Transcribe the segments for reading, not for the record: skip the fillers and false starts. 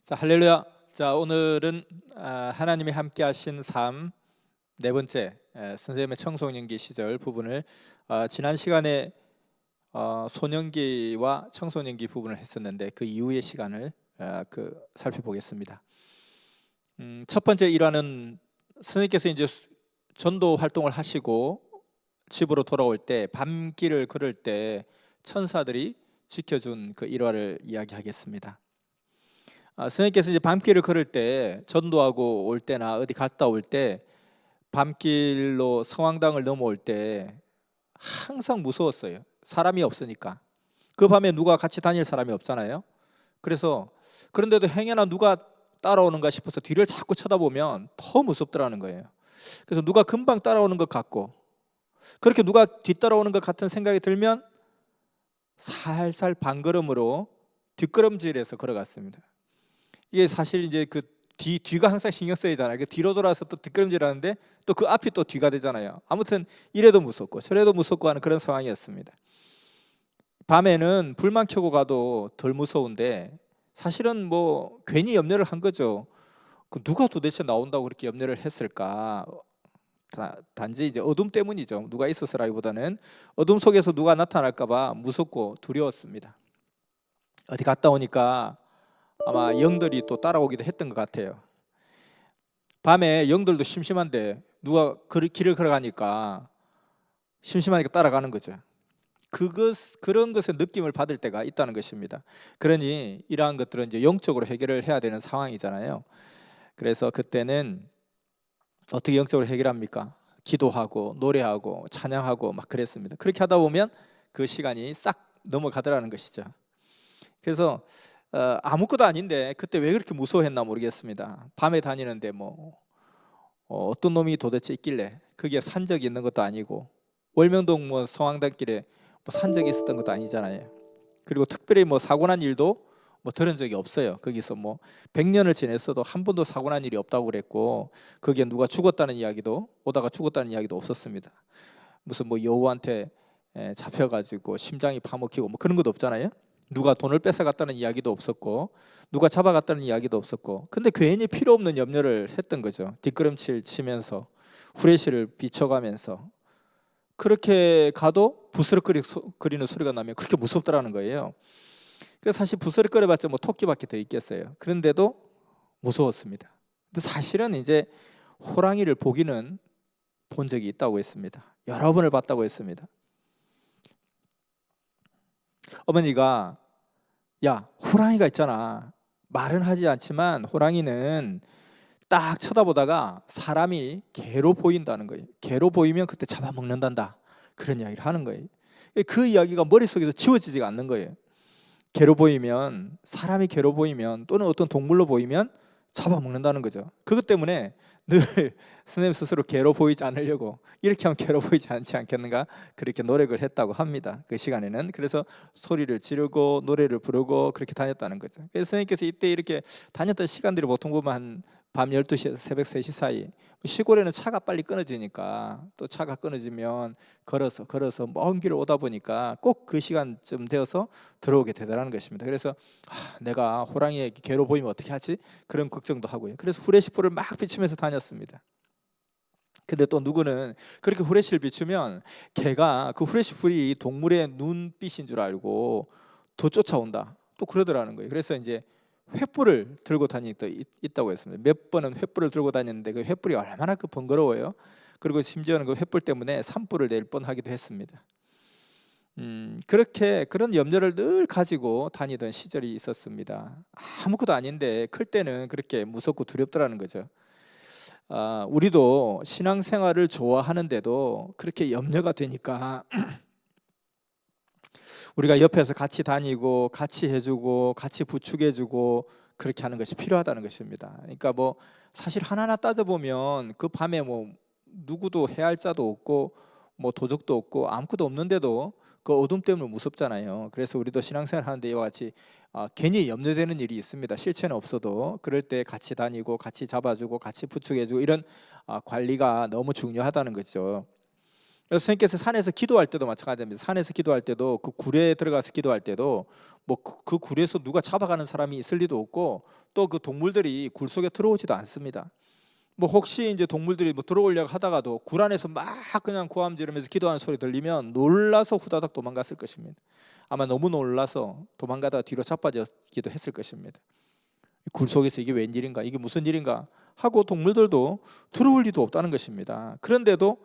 자, 할렐루야. 자, 오늘은 하나님이 함께 하신 삶 네 번째, 선생님의 청소년기 시절 부분을 지난 시간에 소년기와 청소년기 부분을 했었는데 그 이후의 시간을 살펴보겠습니다. 첫 번째 일화는 선생님께서 이제 전도 활동을 하시고 집으로 돌아올 때 밤길을 걸을 때 천사들이 지켜준 그 일화를 이야기하겠습니다. 선생님께서 이제 밤길을 걸을 때 전도하고 올 때나 어디 갔다 올 때 밤길로 성황당을 넘어올 때 항상 무서웠어요. 사람이 없으니까. 그 밤에 누가 같이 다닐 사람이 없잖아요. 그래서 그런데도 행여나 누가 따라오는가 싶어서 뒤를 자꾸 쳐다보면 더 무섭더라는 거예요. 그래서 누가 금방 따라오는 것 같고 그렇게 누가 뒤따라오는 것 같은 생각이 들면 살살 반걸음으로 뒷걸음질해서 걸어갔습니다. 이게 사실 이제 그 뒤가 항상 신경 써야 되잖아요. 뒤로 돌아서 또 뒷걸음질하는데 또 그 앞이 또 뒤가 되잖아요. 아무튼 이래도 무섭고 저래도 무섭고 하는 그런 상황이었습니다. 밤에는 불만 켜고 가도 덜 무서운데 사실은 뭐 괜히 염려를 한 거죠. 누가 도대체 나온다고 그렇게 염려를 했을까? 단지 이제 어둠 때문이죠. 누가 있었으라기보다는 어둠 속에서 누가 나타날까봐 무섭고 두려웠습니다. 어디 갔다 오니까 아마 영들이 또 따라오기도 했던 것 같아요. 밤에 영들도 심심한데 누가 길을 걸어가니까 심심하니까 따라가는 거죠. 그런 것의 느낌을 받을 때가 있다는 것입니다. 그러니 이러한 것들은 이제 영적으로 해결을 해야 되는 상황이잖아요. 그래서 그때는 어떻게 영적으로 해결합니까? 기도하고 노래하고 찬양하고 막 그랬습니다. 그렇게 하다 보면 그 시간이 싹 넘어가더라는 것이죠. 그래서 아무것도 아닌데 그때 왜 그렇게 무서워했나 모르겠습니다. 밤에 다니는데 어떤 놈이 도대체 있길래 거기에 산적이 있는 것도 아니고 월명동 성황당길에 산적이 있었던 것도 아니잖아요. 그리고 특별히 사고 난 일도 들은 적이 없어요. 거기서 100년을 지냈어도 한 번도 사고 난 일이 없다고 그랬고 거기에 누가 죽었다는 이야기도 오다가 죽었다는 이야기도 없었습니다. 무슨 여우한테 잡혀가지고 심장이 파먹히고 그런 것도 없잖아요. 누가 돈을 뺏어갔다는 이야기도 없었고 누가 잡아갔다는 이야기도 없었고 근데 괜히 필요 없는 염려를 했던 거죠. 뒷걸음질 치면서 후레쉬를 비춰가면서 그렇게 가도 부스럭거리는 소리가 나면 그렇게 무섭더라는 거예요. 그래서 사실 부스럭거려봤자 토끼밖에 더 있겠어요. 그런데도 무서웠습니다. 근데 사실은 이제 호랑이를 보기는 본 적이 있다고 했습니다. 여러 번을 봤다고 했습니다. 어머니가 야, 호랑이가 있잖아. 말은 하지 않지만 호랑이는 딱 쳐다보다가 사람이 개로 보인다는 거예요. 개로 보이면 그때 잡아먹는단다. 그런 이야기를 하는 거예요. 그 이야기가 머릿속에서 지워지지가 않는 거예요. 개로 보이면 사람이 개로 보이면 또는 어떤 동물로 보이면 잡아먹는다는 거죠. 그것 때문에 늘 선생님 스스로 개로 보이지 않으려고 이렇게 하면 개로 보이지 않지 않겠는가 그렇게 노력을 했다고 합니다. 그 시간에는. 그래서 소리를 지르고 노래를 부르고 그렇게 다녔다는 거죠. 그래서 선생님께서 이때 이렇게 다녔던 시간들이 보통 보면 한 밤 12시에서 새벽 3시 사이. 시골에는 차가 빨리 끊어지니까 또 차가 끊어지면 걸어서 먼 길을 오다 보니까 꼭 그 시간쯤 되어서 들어오게 되더라는 것입니다. 그래서 내가 호랑이의 개로 보이면 어떻게 하지? 그런 걱정도 하고요. 그래서 후레쉬불을 막 비추면서 다녔습니다. 근데 또 누구는 그렇게 후레쉬를 비추면 개가 그 후레쉬불이 동물의 눈빛인 줄 알고 더 쫓아온다. 또 그러더라는 거예요. 그래서 이제 횃불을 들고 다니는 게 있다고 했습니다. 몇 번은 횃불을 들고 다녔는데 그 횃불이 얼마나 번거로워요. 그리고 심지어는 그 횃불 때문에 산불을 낼 뻔하기도 했습니다. 그렇게 그런 염려를 늘 가지고 다니던 시절이 있었습니다. 아무것도 아닌데 클 때는 그렇게 무섭고 두렵더라는 거죠. 우리도 신앙생활을 좋아하는데도 그렇게 염려가 되니까 우리가 옆에서 같이 다니고 같이 해주고 같이 부축해주고 그렇게 하는 것이 필요하다는 것입니다. 그러니까 사실 하나하나 따져보면 그 밤에 누구도 해할 자도 없고 도적도 없고 아무것도 없는데도 그 어둠 때문에 무섭잖아요. 그래서 우리도 신앙생활 하는데 이와 같이 괜히 염려되는 일이 있습니다. 실체는 없어도 그럴 때 같이 다니고 같이 잡아주고 같이 부축해주고 이런 관리가 너무 중요하다는 거죠. 선생님께서 산에서 기도할 때도 마찬가지입니다. 산에서 기도할 때도 그 굴에 들어가서 기도할 때도 뭐 그 굴에서 누가 잡아가는 사람이 있을 리도 없고 또 그 동물들이 굴 속에 들어오지도 않습니다. 뭐 혹시 이제 동물들이 뭐 들어오려고 하다가도 굴 안에서 막 그냥 고함 지르면서 기도하는 소리 들리면 놀라서 후다닥 도망갔을 것입니다. 아마 너무 놀라서 도망가다가 뒤로 자빠지기도 했을 것입니다. 굴 속에서 이게 웬일인가, 이게 무슨 일인가 하고 동물들도 들어올 리도 없다는 것입니다. 그런데도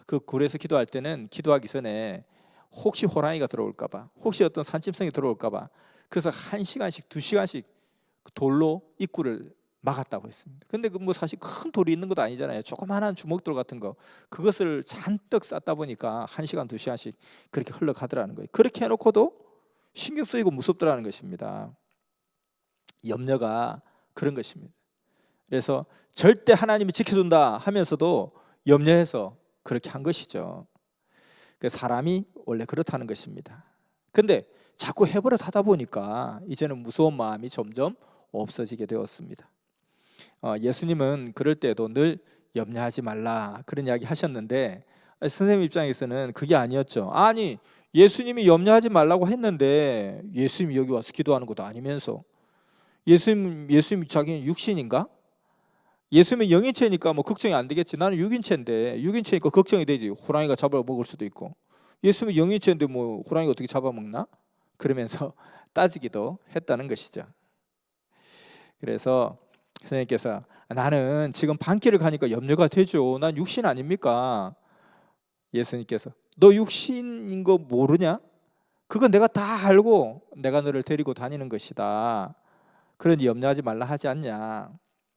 그 굴에서 기도할 때는 기도하기 전에 혹시 호랑이가 들어올까 봐, 혹시 어떤 산짐승이 들어올까 봐, 그래서 1시간씩 2시간씩 돌로 입구를 막았다고 했습니다. 근데 그 뭐 사실 큰 돌이 있는 것도 아니잖아요. 조그마한 주먹돌 같은 거, 그것을 잔뜩 쌓다 보니까 1시간 2시간씩 그렇게 흘러가더라는 거예요. 그렇게 해놓고도 신경 쓰이고 무섭더라는 것입니다. 염려가 그런 것입니다. 그래서 절대 하나님이 지켜준다 하면서도 염려해서 그렇게 한 것이죠. 사람이 원래 그렇다는 것입니다. 근데 자꾸 해버릇 하다 보니까 이제는 무서운 마음이 점점 없어지게 되었습니다. 예수님은 그럴 때도 늘 염려하지 말라 그런 이야기 하셨는데, 선생님 입장에서는 그게 아니었죠. 아니, 예수님이 염려하지 말라고 했는데 예수님이 여기 와서 기도하는 것도 아니면서, 예수님 자기는 육신인가? 예수님은 영인체니까 뭐 걱정이 안 되겠지. 나는 육인체인데, 육인체니까 걱정이 되지. 호랑이가 잡아먹을 수도 있고. 예수님은 영인체인데 뭐 호랑이가 어떻게 잡아먹나? 그러면서 따지기도 했다는 것이죠. 그래서 선생님께서 나는 지금 반길을 가니까 염려가 되죠. 난 육신 아닙니까? 예수님께서 너 육신인 거 모르냐? 그건 내가 다 알고 내가 너를 데리고 다니는 것이다. 그러니 염려하지 말라 하지 않냐.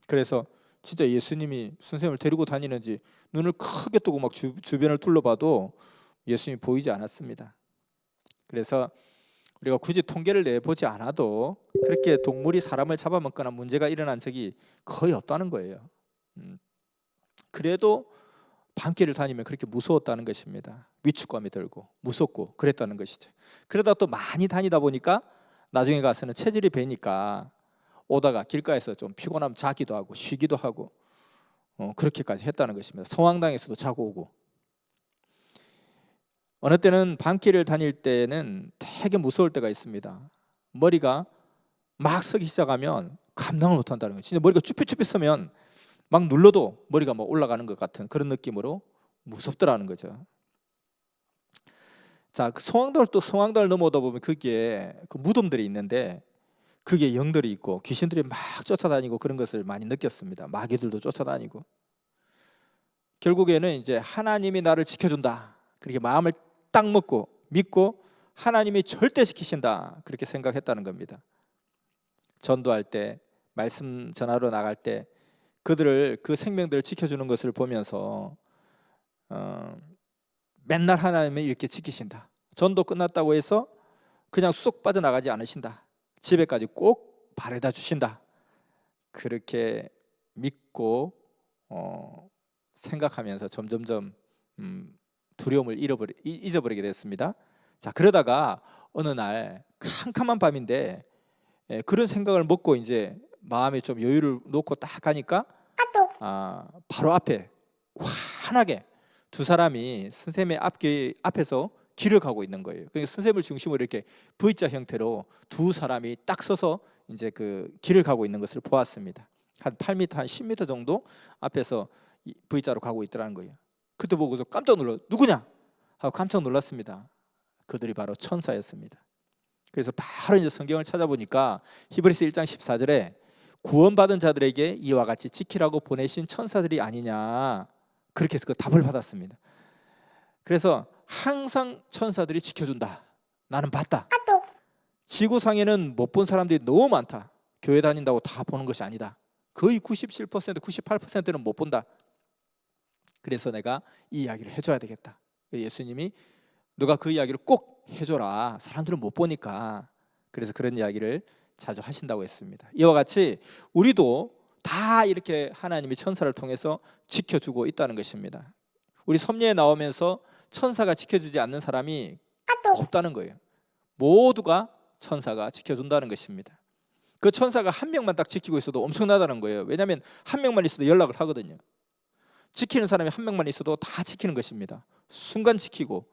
그래서 진짜 예수님이 선생님을 데리고 다니는지 눈을 크게 뜨고 막 주변을 둘러봐도 예수님이 보이지 않았습니다. 그래서 우리가 굳이 통계를 내보지 않아도 그렇게 동물이 사람을 잡아먹거나 문제가 일어난 적이 거의 없다는 거예요. 그래도 밤길을 다니면 그렇게 무서웠다는 것입니다. 위축감이 들고 무섭고 그랬다는 것이죠. 그러다 또 많이 다니다 보니까 나중에 가서는 체질이 배니까 오다가 길가에서 좀 피곤하면 자기도 하고 쉬기도 하고 그렇게까지 했다는 것입니다. 성황당에서도 자고 오고. 어느 때는 밤길을 다닐 때는 되게 무서울 때가 있습니다. 머리가 막 서기 시작하면 감당을 못한다는 거예요. 진짜 머리가 쭈뼛쭈뼛 서면 막 눌러도 머리가 막 올라가는 것 같은 그런 느낌으로 무섭더라는 거죠. 자, 그 성황당을 넘어오다 보면 그게 그 무덤들이 있는데 그게 영들이 있고 귀신들이 막 쫓아다니고 그런 것을 많이 느꼈습니다. 마귀들도 쫓아다니고. 결국에는 이제 하나님이 나를 지켜준다, 그렇게 마음을 딱 먹고 믿고 하나님이 절대 지키신다 그렇게 생각했다는 겁니다. 전도할 때, 말씀 전하러 나갈 때 그들을, 그 생명들을 지켜주는 것을 보면서 맨날 하나님이 이렇게 지키신다. 전도 끝났다고 해서 그냥 쏙 빠져나가지 않으신다. 집에까지 꼭 바래다 주신다. 그렇게 믿고 생각하면서 점점점 두려움을 잊어버리게 됐습니다. 자, 그러다가 어느 날 캄캄한 밤인데 그런 생각을 먹고 이제 마음에 좀 여유를 놓고 딱 가니까 바로 앞에 환하게 두 사람이 선생님의 앞에서 길을 가고 있는 거예요. 그러니까 선생님을 중심으로 이렇게 V자 형태로 두 사람이 딱 서서 이제 그 길을 가고 있는 것을 보았습니다. 한 8m, 한 10m 정도 앞에서 V자로 가고 있더라는 거예요. 그때 보고서 깜짝 놀라, 누구냐? 하고 깜짝 놀랐습니다. 그들이 바로 천사였습니다. 그래서 바로 이제 성경을 찾아보니까 히브리서 1장 14절에 구원받은 자들에게 이와 같이 지키라고 보내신 천사들이 아니냐, 그렇게 해서 그 답을 받았습니다. 그래서 항상 천사들이 지켜준다. 나는 봤다. 지구상에는 못 본 사람들이 너무 많다. 교회 다닌다고 다 보는 것이 아니다. 거의 97%, 98%는 못 본다. 그래서 내가 이 이야기를 해줘야 되겠다. 예수님이 너가 그 이야기를 꼭 해줘라. 사람들은 못 보니까. 그래서 그런 이야기를 자주 하신다고 했습니다. 이와 같이 우리도 다 이렇게 하나님이 천사를 통해서 지켜주고 있다는 것입니다. 우리 섭리에 나오면서 천사가 지켜주지 않는 사람이 없다는 거예요. 모두가 천사가 지켜준다는 것입니다. 그 천사가 한 명만 딱 지키고 있어도 엄청나다는 거예요. 왜냐하면 한 명만 있어도 연락을 하거든요. 지키는 사람이 한 명만 있어도 다 지키는 것입니다. 순간 지키고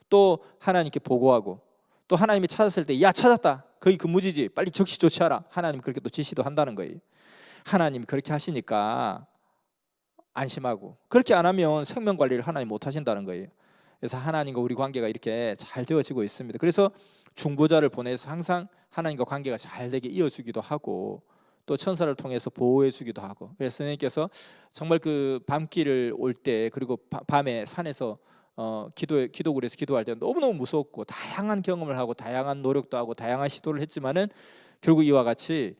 또 하나님께 보고하고 또 하나님이 찾았을 때 야 찾았다 거기 근무지지 빨리 즉시 조치하라. 하나님 그렇게 또 지시도 한다는 거예요. 하나님이 그렇게 하시니까 안심하고 그렇게 안 하면 생명 관리를 하나님 못 하신다는 거예요. 그래서 하나님과 우리 관계가 이렇게 잘 되어지고 있습니다. 그래서 중보자를 보내서 항상 하나님과 관계가 잘 되게 이어주기도 하고 또 천사를 통해서 보호해 주기도 하고. 그래서 선생님께서 정말 그 밤길을 올 때 그리고 밤에 산에서 기도굴에서 기도할 때 너무너무 무섭고 다양한 경험을 하고 다양한 노력도 하고 다양한 시도를 했지만은 결국 이와 같이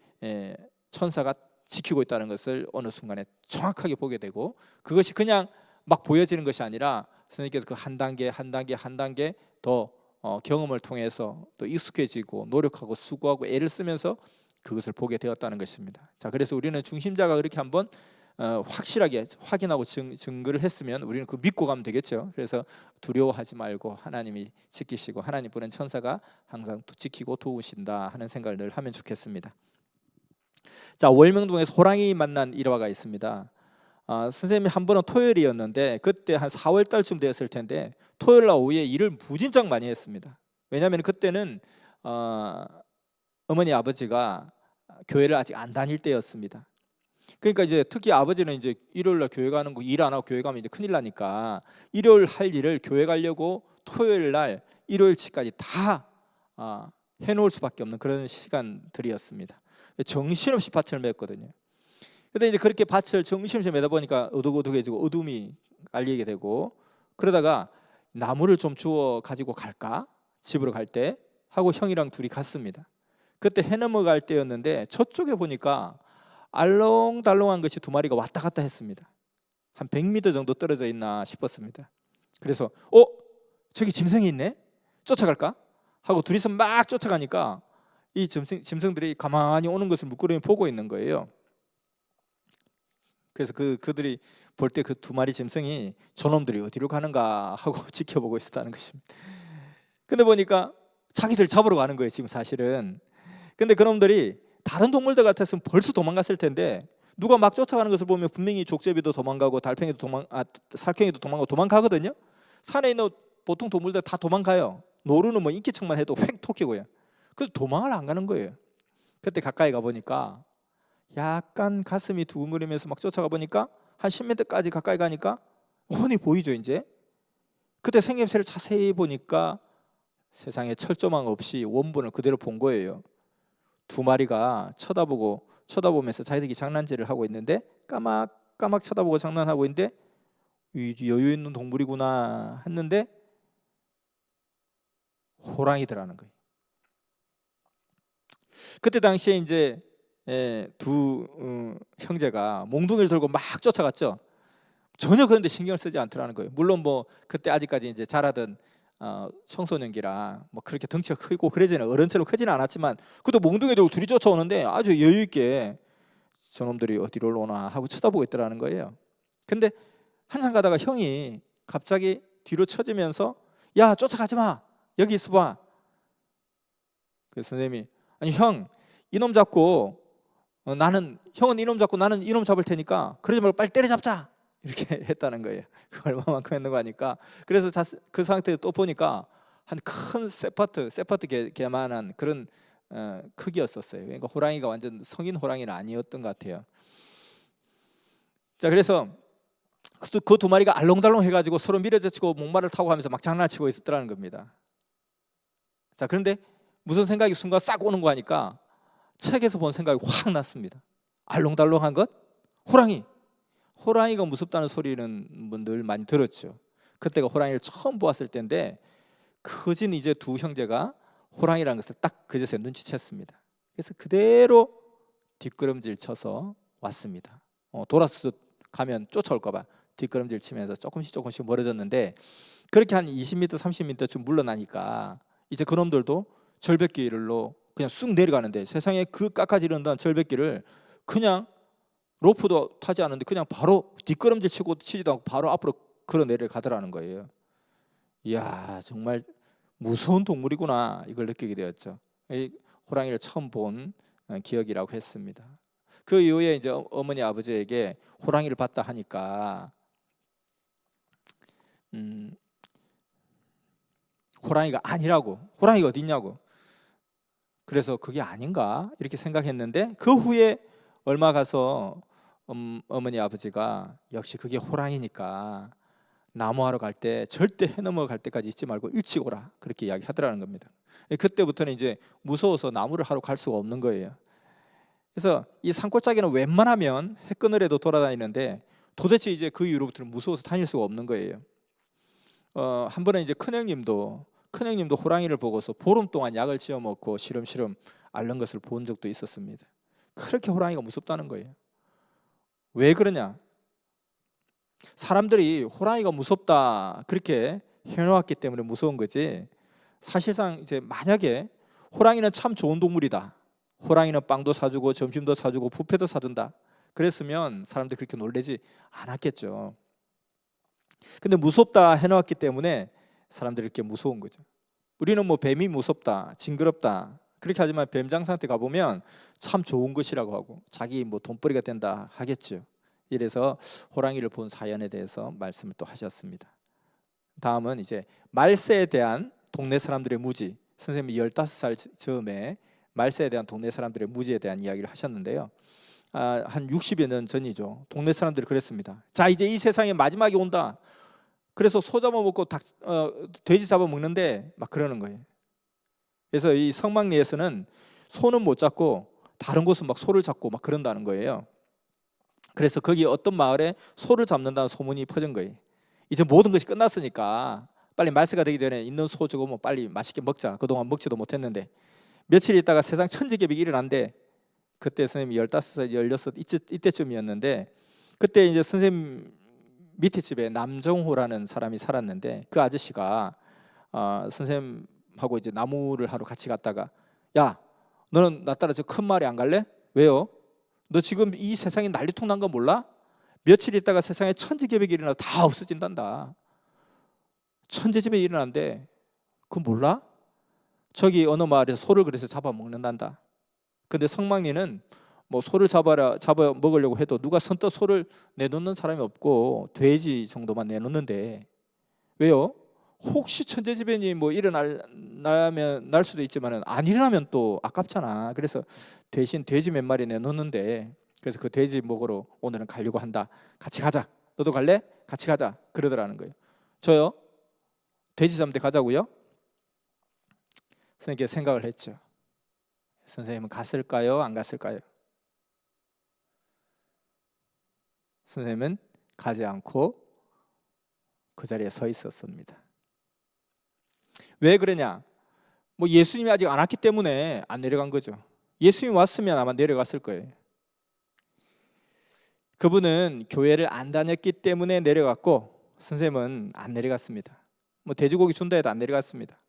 천사가 지키고 있다는 것을 어느 순간에 정확하게 보게 되고 그것이 그냥 막 보여지는 것이 아니라 선생님께서 그 한 단계 한 단계 한 단계 더 경험을 통해서 또 익숙해지고 노력하고 수고하고 애를 쓰면서 그것을 보게 되었다는 것입니다. 자, 그래서 우리는 중심자가 그렇게 한번 확실하게 확인하고 증거를 했으면 우리는 그 믿고 가면 되겠죠. 그래서 두려워하지 말고 하나님이 지키시고 하나님 보낸 천사가 항상 지키고 도우신다 하는 생각을 늘 하면 좋겠습니다. 자, 월명동에서 호랑이 만난 일화가 있습니다. 선생님이 한 번은 토요일이었는데 그때 한 4월 달쯤 되었을 텐데 토요일 날 오후에 일을 무진장 많이 했습니다. 왜냐하면 그때는 어머니 아버지가 교회를 아직 안 다닐 때였습니다. 그러니까 이제 특히 아버지는 이제 일요일 날 교회 가는 거 일 안 하고 교회 가면 이제 큰일 나니까 일요일 할 일을 교회 가려고 토요일 날 일요일치까지 다 해놓을 수밖에 없는 그런 시간들이었습니다. 정신없이 밭을 맸거든요. 근데 이제 그렇게 밭을 정신없이 매다 보니까 어둑어둑해지고 어둠이 깔리게 되고 그러다가 나무를 좀 주워 가지고 갈까? 집으로 갈 때 하고 형이랑 둘이 갔습니다. 그때 해 넘어갈 때였는데 저쪽에 보니까 알롱달롱한 것이 두 마리가 왔다 갔다 했습니다. 한 100m 정도 떨어져 있나 싶었습니다. 그래서 저기 짐승이 있네? 쫓아갈까? 하고 둘이서 막 쫓아가니까 이 짐승들이 가만히 오는 것을 물끄러미 보고 있는 거예요. 그래서 그들이 볼 때 그 두 마리 짐승이 저놈들이 어디로 가는가 하고 지켜보고 있었다는 것입니다. 근데 보니까 자기들 잡으러 가는 거예요 지금 사실은. 근데 그놈들이 다른 동물들 같았으면 벌써 도망갔을 텐데 누가 막 쫓아가는 것을 보면 분명히 족제비도 도망가고 달팽이도 살쾡이도 도망가고 도망가거든요. 산에 있는 보통 동물들 다 도망가요. 노루는 뭐 인기척만 해도 획 토끼고요. 그래서 도망을 안 가는 거예요. 그때 가까이 가보니까 약간 가슴이 두근거리면서 막 쫓아가 보니까 한 10m까지 가까이 가니까 훤히 보이죠 이제. 그때 생김새를 자세히 보니까 세상에 철조망 없이 원본을 그대로 본 거예요. 두 마리가 쳐다보면서 자기들이 장난질을 하고 있는데 까맣 쳐다보고 장난하고 있는데 여유 있는 동물이구나 했는데 호랑이더라는 거예요. 그때 당시에 이제 두 형제가 몽둥이를 들고 막 쫓아갔죠. 전혀 그런데 신경을 쓰지 않더라는 거예요. 물론 뭐 그때 아직까지 이제 자라던 청소년기라 뭐 그렇게 덩치가 크고 그러지는 어른처럼 크지는 않았지만 그래도 몽둥이 들고 둘이 쫓아오는데 아주 여유 있게 저놈들이 어디로 오나 하고 쳐다보고 있더라는 거예요. 근데 한참 가다가 형이 갑자기 뒤로 쳐지면서 야 쫓아가지 마 여기 있어봐. 그래서 선생님이 아니 형 이놈 잡고 형은 이놈 잡고 나는 이놈 잡을 테니까 그러지 말고 빨리 때려잡자 이렇게 했다는 거예요. 그 얼마만큼 했는 거 아니까. 그래서 그 상태에 또 보니까 한 큰 세파트 개만한 그런 크기였었어요. 그러니까 호랑이가 완전 성인 호랑이는 아니었던 것 같아요. 자, 그래서 그 두 마리가 알롱달롱 해가지고 서로 밀어젖히고 목마를 타고 하면서 막 장난치고 있었더라는 겁니다. 자, 그런데 무슨 생각이 순간 싹 오는 거 하니까 책에서 본 생각이 확 났습니다. 알롱달롱한 것? 호랑이가 무섭다는 소리는 늘 많이 들었죠. 그때가 호랑이를 처음 보았을 때인데 커진 이제 두 형제가 호랑이라는 것을 딱 그제서야 눈치챘습니다. 그래서 그대로 뒷걸음질 쳐서 왔습니다. 돌아서 가면 쫓아올까 봐 뒷걸음질 치면서 조금씩 멀어졌는데 그렇게 한 20m, 30m쯤 물러나니까 이제 그놈들도 절벽길로 그냥 쑥 내려가는데 세상에 그 깎아지른다는 절벽길을 그냥 로프도 타지 않는데 그냥 바로 뒷걸음질 치지도 않고 바로 앞으로 걸어 내려가더라는 거예요. 이야 정말 무서운 동물이구나 이걸 느끼게 되었죠. 호랑이를 처음 본 기억이라고 했습니다. 그 이후에 이제 어머니 아버지에게 호랑이를 봤다 하니까 음, 호랑이가 아니라고, 호랑이가 어디 있냐고. 그래서 그게 아닌가 이렇게 생각했는데 그 후에 얼마 가서 어머니 아버지가 역시 그게 호랑이니까 나무하러 갈 때 절대 해 넘어갈 때까지 있지 말고 일찍 오라 그렇게 이야기하더라는 겁니다. 그때부터는 이제 무서워서 나무를 하러 갈 수가 없는 거예요. 그래서 이 산골짜기는 웬만하면 해 끊으려도 돌아다니는데 도대체 이제 그 이후로부터는 무서워서 다닐 수가 없는 거예요. 한 번은 이제 큰형님도 호랑이를 보고서 보름 동안 약을 지어 먹고 시름시름 앓는 것을 본 적도 있었습니다. 그렇게 호랑이가 무섭다는 거예요. 왜 그러냐? 사람들이 호랑이가 무섭다 그렇게 해놓았기 때문에 무서운 거지. 사실상 이제 만약에 호랑이는 참 좋은 동물이다, 호랑이는 빵도 사주고 점심도 사주고 뷔페도 사준다 그랬으면 사람들이 그렇게 놀라지 않았겠죠. 근데 무섭다 해놓았기 때문에 사람들이 이렇게 무서운 거죠. 우리는 뭐 뱀이 무섭다, 징그럽다 그렇게 하지만 뱀장사한테 가보면 참 좋은 것이라고 하고 자기 뭐 돈벌이가 된다 하겠죠. 이래서 호랑이를 본 사연에 대해서 말씀을 또 하셨습니다. 다음은 이제 말세에 대한 동네 사람들의 무지. 선생님이 15살 즈음에 말세에 대한 동네 사람들의 무지에 대한 이야기를 하셨는데요. 한 60여 년 전이죠. 동네 사람들이 그랬습니다. 자, 이제 이 세상에 마지막이 온다. 그래서 소 잡아먹고 돼지 잡아먹는데 막 그러는 거예요. 그래서 이 성막리에서는 소는 못 잡고 다른 곳은 막 소를 잡고 막 그런다는 거예요. 그래서 거기 어떤 마을에 소를 잡는다는 소문이 퍼진 거예요. 이제 모든 것이 끝났으니까 빨리 말세가 되기 전에 있는 소 저거 뭐 빨리 맛있게 먹자. 그동안 먹지도 못했는데 며칠 있다가 세상 천지개벽이 일어난대. 그때 선생님이 15살, 16 이때쯤이었는데 그때 이제 선생님 밑에 집에 남정호라는 사람이 살았는데 그 아저씨가 선생님하고 이제 나무를 하러 같이 갔다가 야, 너는 나 따라 저 큰 마을에 안 갈래? 왜요? 너 지금 이 세상에 난리통 난 거 몰라? 며칠 있다가 세상에 천지개벽이 일어나 다 없어진단다. 천재지변이 일어난대. 그거 몰라? 저기 어느 마을에서 소를 그래서 잡아먹는단다. 근데 성막리는 뭐 소를 잡아 먹으려고 해도 누가 선뜻 소를 내놓는 사람이 없고 돼지 정도만 내놓는데 왜요? 혹시 천재지변이 뭐 일어나면 날 수도 있지만 안 일어나면 또 아깝잖아. 그래서 대신 돼지 몇 마리 내놓는데 그래서 그 돼지 먹으러 오늘은 가려고 한다. 같이 가자. 너도 갈래? 같이 가자. 그러더라는 거예요. 저요? 돼지 잡는데 가자고요? 선생님께 생각을 했죠. 선생님은 갔을까요? 안 갔을까요? 선생님은 가지 않고 그 자리에 서 있었습니다. 왜 그러냐? 뭐 예수님이 아직 안 왔기 때문에 안 내려간 거죠. 예수님이 왔으면 아마 내려갔을 거예요. 그분은 교회를 안 다녔기 때문에 내려갔고 선생님은 안 내려갔습니다. 뭐 돼지고기 준다 해도 안 내려갔습니다.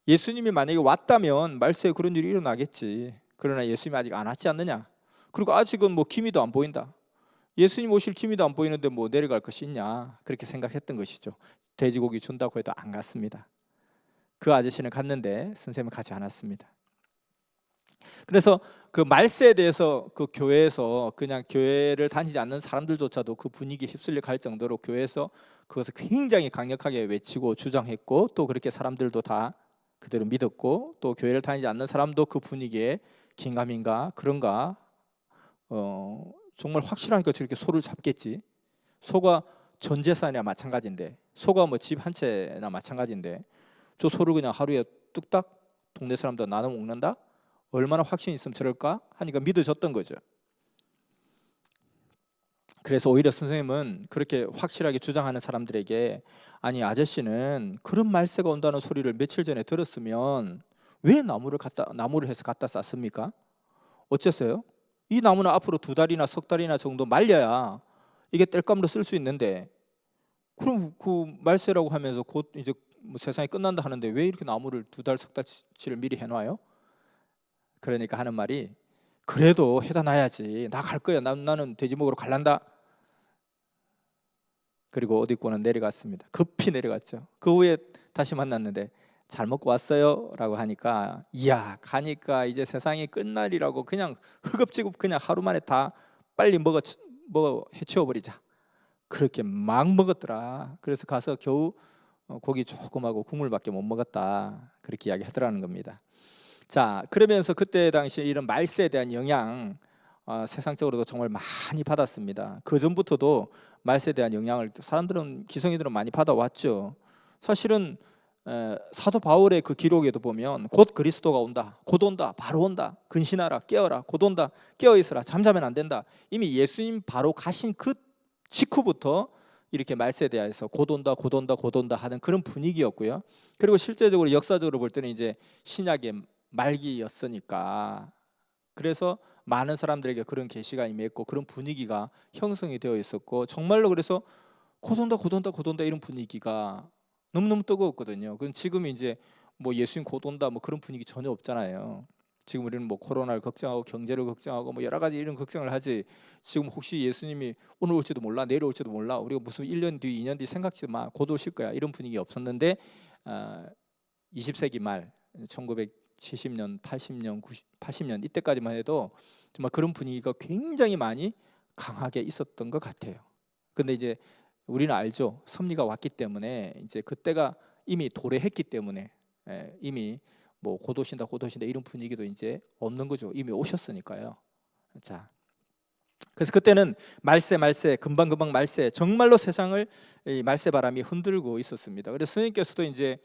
예수님이 만약에 왔다면 말세에 그런 일이 일어나겠지. 그러나 예수님이 아직 안 왔지 않느냐? 그리고 아직은 뭐 기미도 안 보인다. 예수님 오실 기미도 안 보이는데 뭐 내려갈 것이 있냐? 그렇게 생각했던 것이죠. 돼지고기 준다고 해도 안 갔습니다. 그 아저씨는 갔는데 선생님은 가지 않았습니다. 그래서 그 말세에 대해서 그 교회에서 그냥 교회를 다니지 않는 사람들조차도 그 분위기에 휩쓸려 갈 정도로 교회에서 그것을 굉장히 강력하게 외치고 주장했고 또 그렇게 사람들도 다 그대로 믿었고 또 교회를 다니지 않는 사람도 그 분위기에 긴가민가 그런가 정말 확실하니까 저렇게 소를 잡겠지. 소가 전 재산이나 마찬가지인데 소가 뭐 집 한 채나 마찬가지인데 저 소를 그냥 하루에 뚝딱 동네 사람들 나눠 먹는다? 얼마나 확신이 있으면 저럴까? 하니까 믿어졌던 거죠. 그래서 오히려 선생님은 그렇게 확실하게 주장하는 사람들에게 아니 아저씨는 그런 말세가 온다는 소리를 며칠 전에 들었으면 왜 나무를 해서 갖다 쌌습니까? 어째서요? 이 나무는 앞으로 2달이나 석 달이나 정도 말려야 이게 땔감으로 쓸 수 있는데 그럼 그 말세라고 하면서 곧 이제 뭐 세상이 끝난다 하는데 왜 이렇게 나무를 2달 석 달치를 미리 해놔요? 그러니까 하는 말이 그래도 해다 놔야지. 나 갈 거야. 나는 돼지 먹으러 갈란다. 그리고 어디꼬는 내려갔습니다. 급히 내려갔죠. 그 후에 다시 만났는데 잘 먹고 왔어요? 라고 하니까 이야 가니까 이제 세상이 끝날이라고 그냥 허겁지겁 그냥 하루 만에 다 빨리 먹어 해치워버리자. 그렇게 막 먹었더라. 그래서 가서 겨우 고기 조금하고 국물밖에 못 먹었다. 그렇게 이야기하더라는 겁니다. 자, 그러면서 그때 당시에 이런 말세에 대한 영향 세상적으로도 정말 많이 받았습니다. 그 전부터도 말세에 대한 영향을 사람들은 기성이들은 많이 받아왔죠. 사실은 사도 바울의 그 기록에도 보면 곧 그리스도가 온다, 곧 온다, 바로 온다, 근신하라, 깨어라, 곧 온다, 깨어 있으라, 잠자면 안 된다. 이미 예수님 바로 가신 그 직후부터 이렇게 말세에 대해서 곧 온다, 곧 온다, 곧 온다 하는 그런 분위기였고요. 그리고 실제적으로 역사적으로 볼 때는 이제 신약의 말기였으니까, 그래서 많은 사람들에게 그런 계시가 임했고 그런 분위기가 형성이 되어 있었고, 정말로 그래서 곧 온다, 곧 온다, 곧 온다 이런 분위기가 너무너무 뜨거웠거든요. 그럼 지금 이제 뭐 예수님 곧 온다 뭐 그런 분위기 전혀 없잖아요. 지금 우리는 뭐 코로나를 걱정하고 경제를 걱정하고 뭐 여러 가지 이런 걱정을 하지, 지금 혹시 예수님이 오늘 올지도 몰라, 내일 올지도 몰라, 우리가 무슨 1년 뒤 2년 뒤 생각지 마, 곧 오실 거야, 이런 분위기 없었는데 20세기 말 1970년 80년 80년 이때까지만 해도 정말 그런 분위기가 굉장히 많이 강하게 있었던 것 같아요. 근데 이제 우리는 알죠. 섭리가 왔기 때문에 이제 그때가 이미 도래했기 때문에 이미 뭐 곧 오신다, 곧 오신다 이런 분위기도 이제 없는 거죠. 이미 오셨으니까요. 자, 그래서 그때는 말세 금방금방 말세, 정말로 세상을 이 말세 바람이 흔들고 있었습니다. 그래서 스님께서도 이제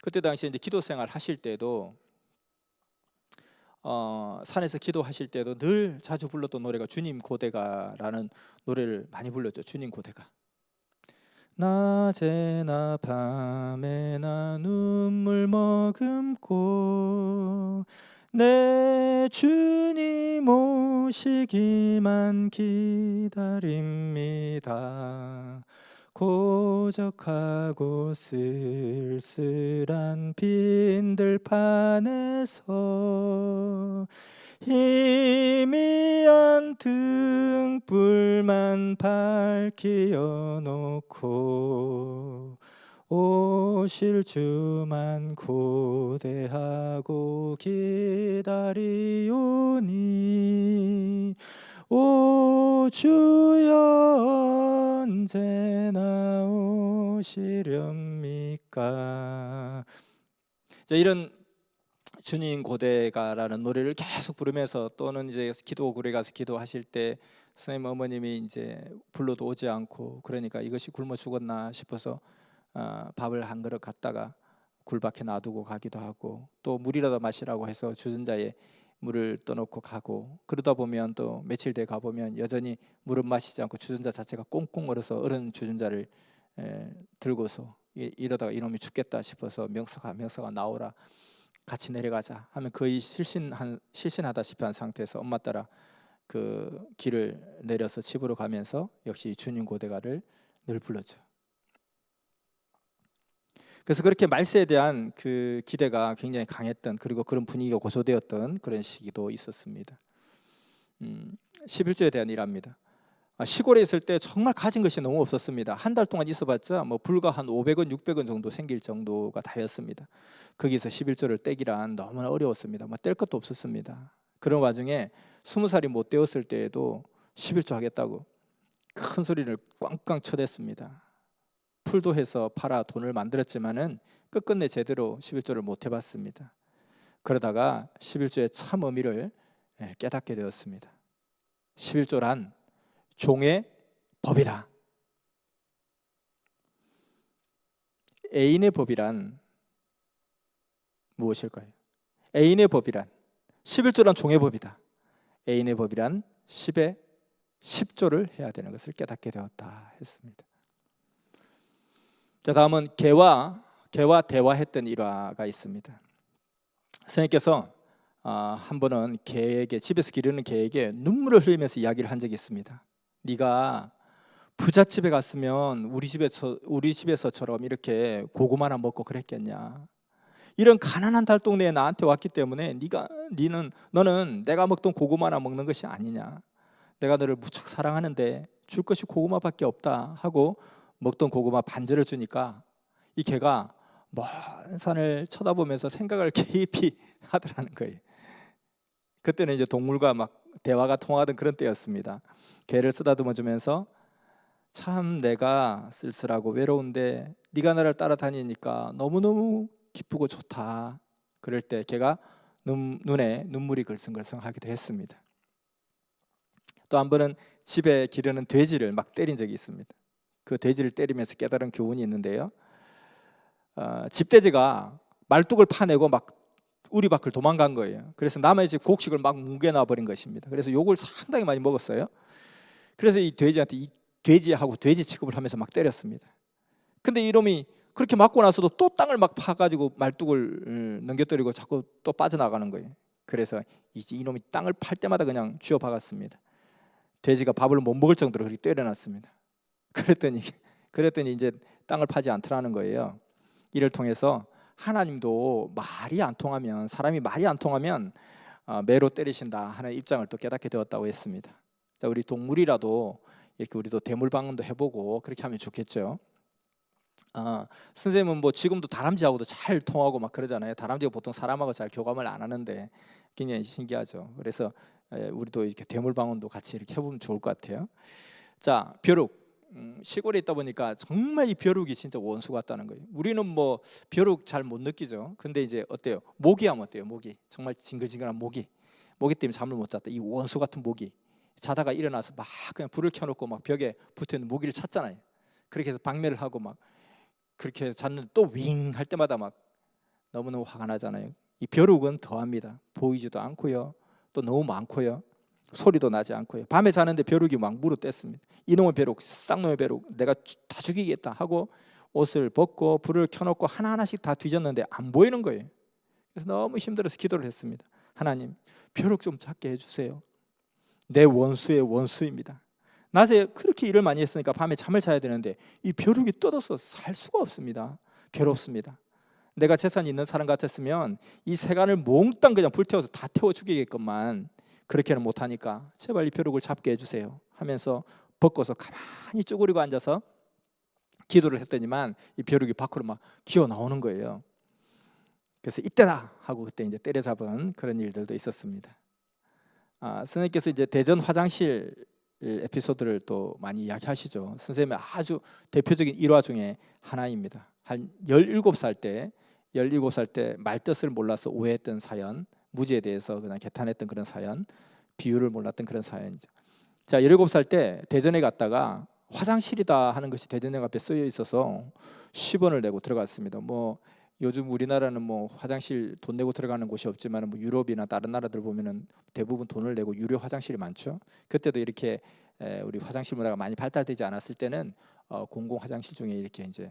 그때 당시에 이제 기도 생활 하실 때도 산에서 기도하실 때도 늘 자주 불렀던 노래가 주님 고대가라는 노래를 많이 불렀죠. 주님 고대가. 낮에나 밤에나 눈물 머금고 내 주님 오시기만 기다립니다. 고적하고 쓸쓸한 빈들판에서 희미한 등불만 밝히어 놓고 오실 주만 고대하고 기다리오니 오 주여 언제나 오시렵니까. 자, 이런 주님 고대가라는 노래를 계속 부르면서, 또는 이제 기도굴에 가서 기도하실 때 선생님 어머님이 이제 불러도 오지 않고, 그러니까 이것이 굶어 죽었나 싶어서 밥을 한 그릇 갖다가 굴 밖에 놔두고 가기도 하고, 또 물이라도 마시라고 해서 주전자에 물을 떠놓고 가고, 그러다 보면 또 며칠 뒤에 가보면 여전히 물은 마시지 않고 주전자 자체가 꽁꽁 얼어서 얼은 주전자를 들고서 이러다가 이놈이 죽겠다 싶어서 명석아 나오라, 같이 내려가자 하면 거의 실신하다시피 한 상태에서 엄마 따라 그 길을 내려서 집으로 가면서 역시 주님 고대가를 늘 불렀죠. 그래서 그렇게 말세에 대한 그 기대가 굉장히 강했던, 그리고 그런 분위기가 고조되었던 그런 시기도 있었습니다. 11조에 대한 일합니다. 시골에 있을 때 정말 가진 것이 너무 없었습니다. 한 달 동안 있어봤자 뭐 불과 한 500원, 600원 정도 생길 정도가 다였습니다. 거기서 11조를 떼기란 너무나 어려웠습니다. 뭐 뗄 것도 없었습니다. 그런 와중에 20살이 못 되었을 때에도 11조 하겠다고 큰 소리를 꽝꽝 쳐댔습니다. 풀도 해서 팔아 돈을 만들었지만은 끝끝내 제대로 11조를 못 해봤습니다. 그러다가 11조의 참 의미를 깨닫게 되었습니다. 11조란 종의 법이다. 애인의 법이란 무엇일까요? 애인의 법이란 11조란 종의 법이다. 애인의 법이란 10에 10조를 해야 되는 것을 깨닫게 되었다 했습니다. 자, 다음은 개와 대화했던 일화가 있습니다. 선생님께서 한 번은 개에게, 집에서 기르는 개에게 눈물을 흘리면서 이야기를 한 적이 있습니다. 네가 부잣집에 갔으면 우리 집에서처럼 이렇게 고구마나 먹고 그랬겠냐. 이런 가난한 달동네에 나한테 왔기 때문에 너는 내가 먹던 고구마나 먹는 것이 아니냐. 내가 너를 무척 사랑하는데 줄 것이 고구마밖에 없다 하고 먹던 고구마 반절을 주니까 이 개가 먼 산을 쳐다보면서 생각을 깊이 하더라는 거예요. 그때는 이제 동물과 막 대화가 통하던 그런 때였습니다. 개를 쓰다듬어 주면서 참 내가 쓸쓸하고 외로운데 네가 나를 따라다니니까 너무너무 기쁘고 좋다. 그럴 때 걔가 눈에 눈물이 글썽글썽하기도 했습니다. 또 한 번은 집에 기르는 돼지를 막 때린 적이 있습니다. 그 돼지를 때리면서 깨달은 교훈이 있는데요. 집돼지가 말뚝을 파내고 막 우리 밖을 도망간 거예요. 그래서 남의 집 곡식을 막 뭉개놔 버린 것입니다. 그래서 욕을 상당히 많이 먹었어요. 그래서 이 돼지한테 이 돼지하고 돼지 취급을 하면서 막 때렸습니다. 근데 이놈이 그렇게 맞고 나서도 또 땅을 막 파가지고 말뚝을 넘겨뜨리고 자꾸 또 빠져나가는 거예요. 그래서 이놈이 땅을 팔 때마다 그냥 쥐어박았습니다. 돼지가 밥을 못 먹을 정도로 그렇게 때려놨습니다. 그랬더니 이제 땅을 파지 않더라는 거예요. 이를 통해서 하나님도 말이 안 통하면, 사람이 말이 안 통하면 매로 때리신다 하는 입장을 또 깨닫게 되었다고 했습니다. 자, 우리 동물이라도 이렇게 우리도 대물방언도 해보고 그렇게 하면 좋겠죠. 선생님은 뭐 지금도 다람쥐하고도 잘 통하고 막 그러잖아요. 다람쥐가 보통 사람하고 잘 교감을 안 하는데 굉장히 신기하죠. 그래서 우리도 이렇게 대물방언도 같이 이렇게 해보면 좋을 것 같아요. 자, 벼룩. 시골에 있다 보니까 정말 이 벼룩이 진짜 원수 같다는 거예요. 우리는 뭐 벼룩 잘 못 느끼죠. 근데 이제 어때요? 모기 하면 어때요? 모기. 정말 징글징글한 모기. 모기 때문에 잠을 못 잤다. 이 원수 같은 모기. 자다가 일어나서 막 그냥 불을 켜놓고 막 벽에 붙어있는 모기를 찾잖아요. 그렇게 해서 박멸을 하고 막 그렇게 잤는데 또 윙 할 때마다 막 너무너무 화가 나잖아요. 이 벼룩은 더합니다. 보이지도 않고요. 또 너무 많고요. 소리도 나지 않고요. 밤에 자는데 벼룩이 막 물어댔습니다. 이놈의 벼룩, 쌍놈의 벼룩, 내가 다 죽이겠다 하고 옷을 벗고 불을 켜놓고 하나하나씩 다 뒤졌는데 안 보이는 거예요. 그래서 너무 힘들어서 기도를 했습니다. 하나님, 벼룩 좀 작게 해주세요. 내 원수의 원수입니다. 낮에 그렇게 일을 많이 했으니까 밤에 잠을 자야 되는데 이 벼룩이 뜯어서 살 수가 없습니다. 괴롭습니다. 내가 재산이 있는 사람 같았으면 이 세간을 몽땅 그냥 불태워서 다 태워 죽이겠건만 그렇게는 못하니까 제발 이 벼룩을 잡게 해주세요 하면서 벗고서 가만히 쭈그리고 앉아서 기도를 했더니만 이 벼룩이 밖으로 막 기어 나오는 거예요. 그래서 이때다 하고 그때 이제 때려잡은 그런 일들도 있었습니다. 선생님께서 이제 대전 화장실 에피소드를 또 많이 이야기하시죠. 선생님의 아주 대표적인 일화 중에 하나입니다. 한 17살 때 말뜻을 몰라서 오해했던 사연, 무지에 대해서 그냥 개탄했던 그런 사연, 비유를 몰랐던 그런 사연이죠. 자, 17살 때 대전에 갔다가 화장실이다 하는 것이 대전역 앞에 쓰여 있어서 10원을 내고 들어갔습니다. 뭐 요즘 우리나라는 뭐 화장실 돈 내고 들어가는 곳이 없지만 뭐 유럽이나 다른 나라들 보면은 대부분 돈을 내고 유료 화장실이 많죠. 그때도 이렇게 우리 화장실 문화가 많이 발달되지 않았을 때는 공공 화장실 중에 이렇게 이제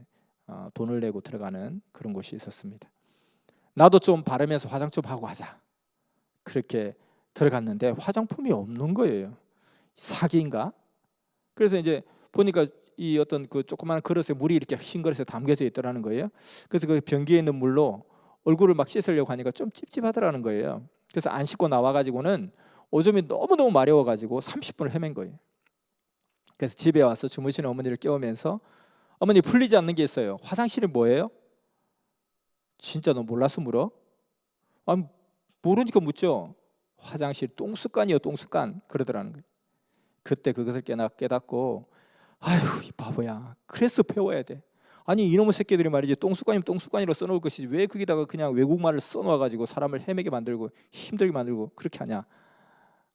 돈을 내고 들어가는 그런 곳이 있었습니다. 나도 좀 바르면서 화장 좀 하고 하자. 그렇게 들어갔는데 화장품이 없는 거예요. 사기인가? 그래서 이제 보니까 이 어떤 그 조그마한 그릇에 물이 이렇게 흰 그릇에 담겨져 있더라는 거예요. 그래서 그 변기에 있는 물로 얼굴을 막 씻으려고 하니까 좀 찝찝하더라는 거예요. 그래서 안 씻고 나와가지고는 오줌이 너무너무 마려워가지고 30분을 헤맨 거예요. 그래서 집에 와서 주무시는 어머니를 깨우면서 어머니 풀리지 않는 게 있어요. 화장실이 뭐예요? 진짜 너 몰라서 물어? 아니, 모르니까 묻죠. 화장실 똥습관이요, 똥습관 그러더라는 거예요. 그때 그것을 깨닫고 아휴 이 바보야. 그래서 배워야 돼. 아니 이놈의 새끼들이 말이지 똥습관이면 똥습관이라고 써놓을 것이지 왜 거기다가 그냥 외국말을 써놓아가지고 사람을 헤매게 만들고 힘들게 만들고 그렇게 하냐.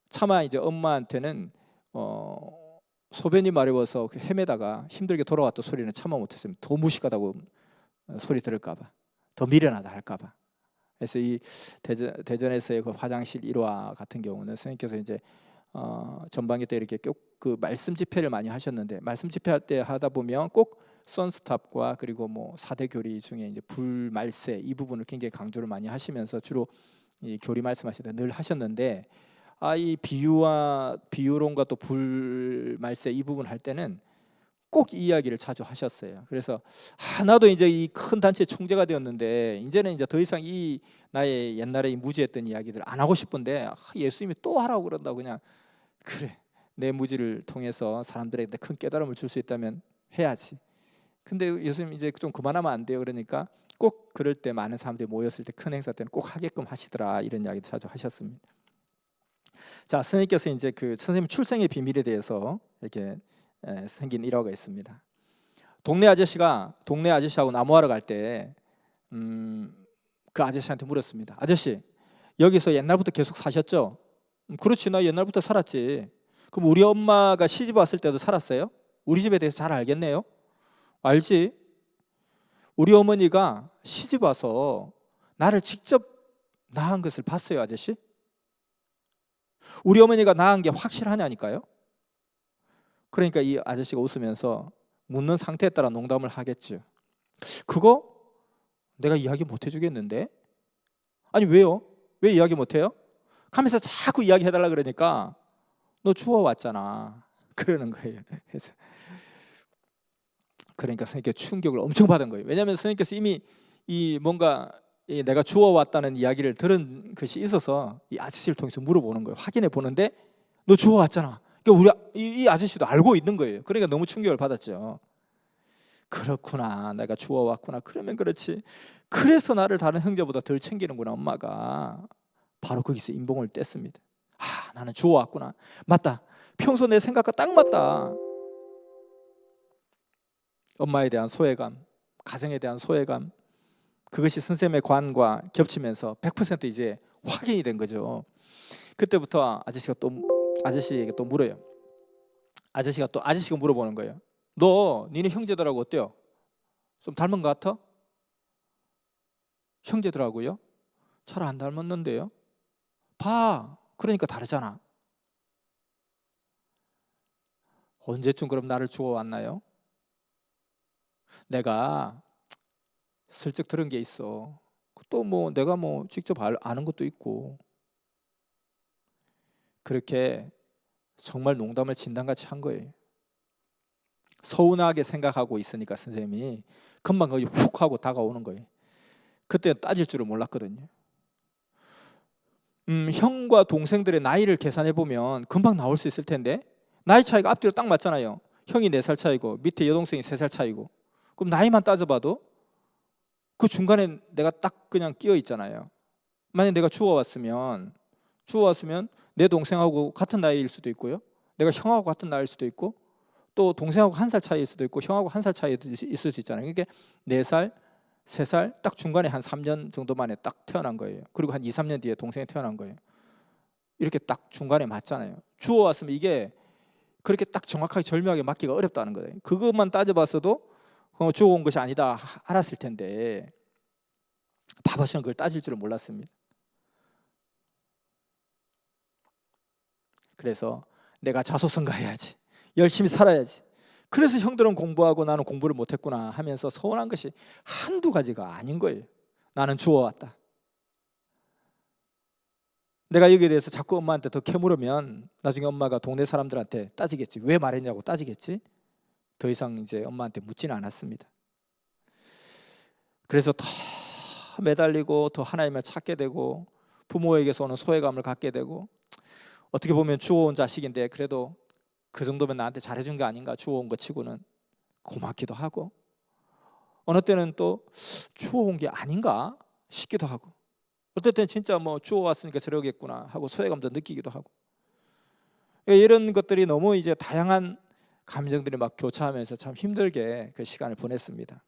차마 이제 엄마한테는 소변이 마려워서 헤매다가 힘들게 돌아왔던 소리는 참아 못했습니다. 더 무식하다고 소리 들을까봐, 더 미련하다 할까봐. 그래서 이 대전에서의 그 화장실 일화 같은 경우는 선생님께서 이제 전반기 때 이렇게 그 말씀 집회를 많이 하셨는데 말씀 집회할 때 하다 보면 꼭 선스탑과 그리고 뭐 4대 교리 중에 이제 불말세 이 부분을 굉장히 강조를 많이 하시면서 주로 이 교리 말씀하실 때 늘 하셨는데 이 비유론과 또 불말세 이 부분 할 때는 꼭 이 이야기를 자주 하셨어요. 그래서 나도 이제 이 큰 단체 총재가 되었는데 이제는 이제 더 이상 이 나의 옛날에 이 무지했던 이야기들 안 하고 싶은데 예수님이 또 하라고 그런다고 그냥 그래 내 무지를 통해서 사람들에게 큰 깨달음을 줄 수 있다면 해야지. 근데 예수님 이제 좀 그만하면 안 돼요. 그러니까 꼭 그럴 때 많은 사람들이 모였을 때 큰 행사 때는 꼭 하게끔 하시더라 이런 이야기도 자주 하셨습니다. 자, 선생님께서 이제 그 선생님 출생의 비밀에 대해서 이렇게 생긴 일화가 있습니다. 동네 아저씨하고 나무하러 갈 때 그 아저씨한테 물었습니다. 아저씨, 여기서 옛날부터 계속 사셨죠? 그렇지, 나 옛날부터 살았지. 그럼 우리 엄마가 시집 왔을 때도 살았어요? 우리 집에 대해서 잘 알겠네요? 알지? 우리 어머니가 시집 와서 나를 직접 낳은 것을 봤어요, 아저씨? 우리 어머니가 낳은 게 확실하냐니까요? 그러니까 이 아저씨가 웃으면서 묻는 상태에 따라 농담을 하겠죠. 그거 내가 이야기 못 해주겠는데? 아니 왜요? 왜 이야기 못 해요? 하면서 자꾸 이야기 해달라 그러니까 너 주워왔잖아 그러는 거예요. 그래서 그러니까 선생님께 충격을 엄청 받은 거예요. 왜냐하면 선생님께서 이미 이 뭔가 내가 주워왔다는 이야기를 들은 것이 있어서 이 아저씨를 통해서 물어보는 거예요. 확인해 보는데 너 주워왔잖아. 그러니까 이 아저씨도 알고 있는 거예요. 그러니까 너무 충격을 받았죠. 그렇구나, 내가 주워왔구나. 그러면 그렇지. 그래서 나를 다른 형제보다 덜 챙기는구나 엄마가. 바로 거기서 인봉을 뗐습니다. 아, 나는 주워왔구나. 맞다, 평소 내 생각과 딱 맞다. 엄마에 대한 소외감, 가정에 대한 소외감, 그것이 선생님의 관과 겹치면서 100% 이제 확인이 된 거죠. 그때부터 아저씨에게 또 물어요. 아저씨가 물어보는 거예요. 너 니네 형제들하고 어때요? 좀 닮은 것 같아? 형제들하고요? 잘 안 닮았는데요? 봐, 그러니까 다르잖아. 언제쯤 그럼 나를 주워왔나요? 내가 슬쩍 들은 게 있어. 또 뭐 내가 뭐 직접 아는 것도 있고. 그렇게 정말 농담을 진담같이 한 거예요. 서운하게 생각하고 있으니까 선생님이 금방 거기 훅 하고 다가오는 거예요. 그때 따질 줄을 몰랐거든요. 형과 동생들의 나이를 계산해 보면 금방 나올 수 있을 텐데 나이 차이가 앞뒤로 딱 맞잖아요. 형이 4살 차이고 밑에 여동생이 3살 차이고. 그럼 나이만 따져봐도 그 중간에 내가 딱 그냥 끼어 있잖아요. 만약 내가 주워왔으면 내 동생하고 같은 나이일 수도 있고요. 내가 형하고 같은 나이일 수도 있고 또 동생하고 1살 차이일 수도 있고 형하고 1살 차이 있을 수 있잖아요. 그러니까 4살, 3살 딱 중간에 한 3년 정도 만에 딱 태어난 거예요. 그리고 한 2, 3년 뒤에 동생이 태어난 거예요. 이렇게 딱 중간에 맞잖아요. 주워왔으면 이게 그렇게 딱 정확하게 절묘하게 맞기가 어렵다는 거예요. 그것만 따져봤어도 주워온 것이 아니다 알았을 텐데 바보처럼 그걸 따질 줄은 몰랐습니다. 그래서 내가 자소성가해야지, 열심히 살아야지. 그래서 형들은 공부하고 나는 공부를 못했구나 하면서 서운한 것이 한두 가지가 아닌 거예요. 나는 주워왔다. 내가 여기에 대해서 자꾸 엄마한테 더 캐물으면 나중에 엄마가 동네 사람들한테 따지겠지. 왜 말했냐고 따지겠지. 더 이상 이제 엄마한테 묻지는 않았습니다. 그래서 더 매달리고 더 하나님을 찾게 되고 부모에게서 오는 소외감을 갖게 되고 어떻게 보면 주워온 자식인데 그래도 그 정도면 나한테 잘해준 게 아닌가, 주워온 것 치고는 고맙기도 하고 어느 때는 또 주워온 게 아닌가 싶기도 하고 어떨 때는 진짜 뭐 주워왔으니까 저러겠구나 하고 소외감도 느끼기도 하고 이런 것들이 너무 이제 다양한 감정들이 막 교차하면서 참 힘들게 그 시간을 보냈습니다.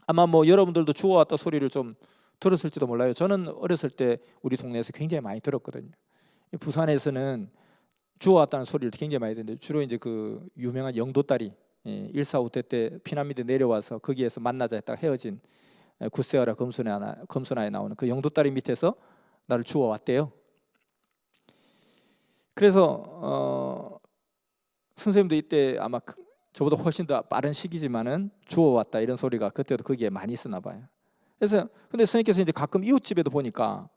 아마 뭐 여러분들도 주워왔다 소리를 좀 들었을지도 몰라요. 저는 어렸을 때 우리 동네에서 굉장히 많이 들었거든요. 부산에서는 주워왔다는 소리를 굉장히 많이 듣는데 주로 이제 그 유명한 영도다리 1.4.5대 때 피난민들 내려와서 거기에서 만나자 했다가 헤어진 굿세어라 검소나에 나오는 그 영도다리 밑에서 나를 주워왔대요. 그래서 선생님도 이때 아마 저보다 훨씬 더 빠른 시기지만은 주워왔다 이런 소리가 그때도 거기에 많이 있었나 봐요. 그래서 근데 선생님께서 이제 가끔 이웃집에도 보니까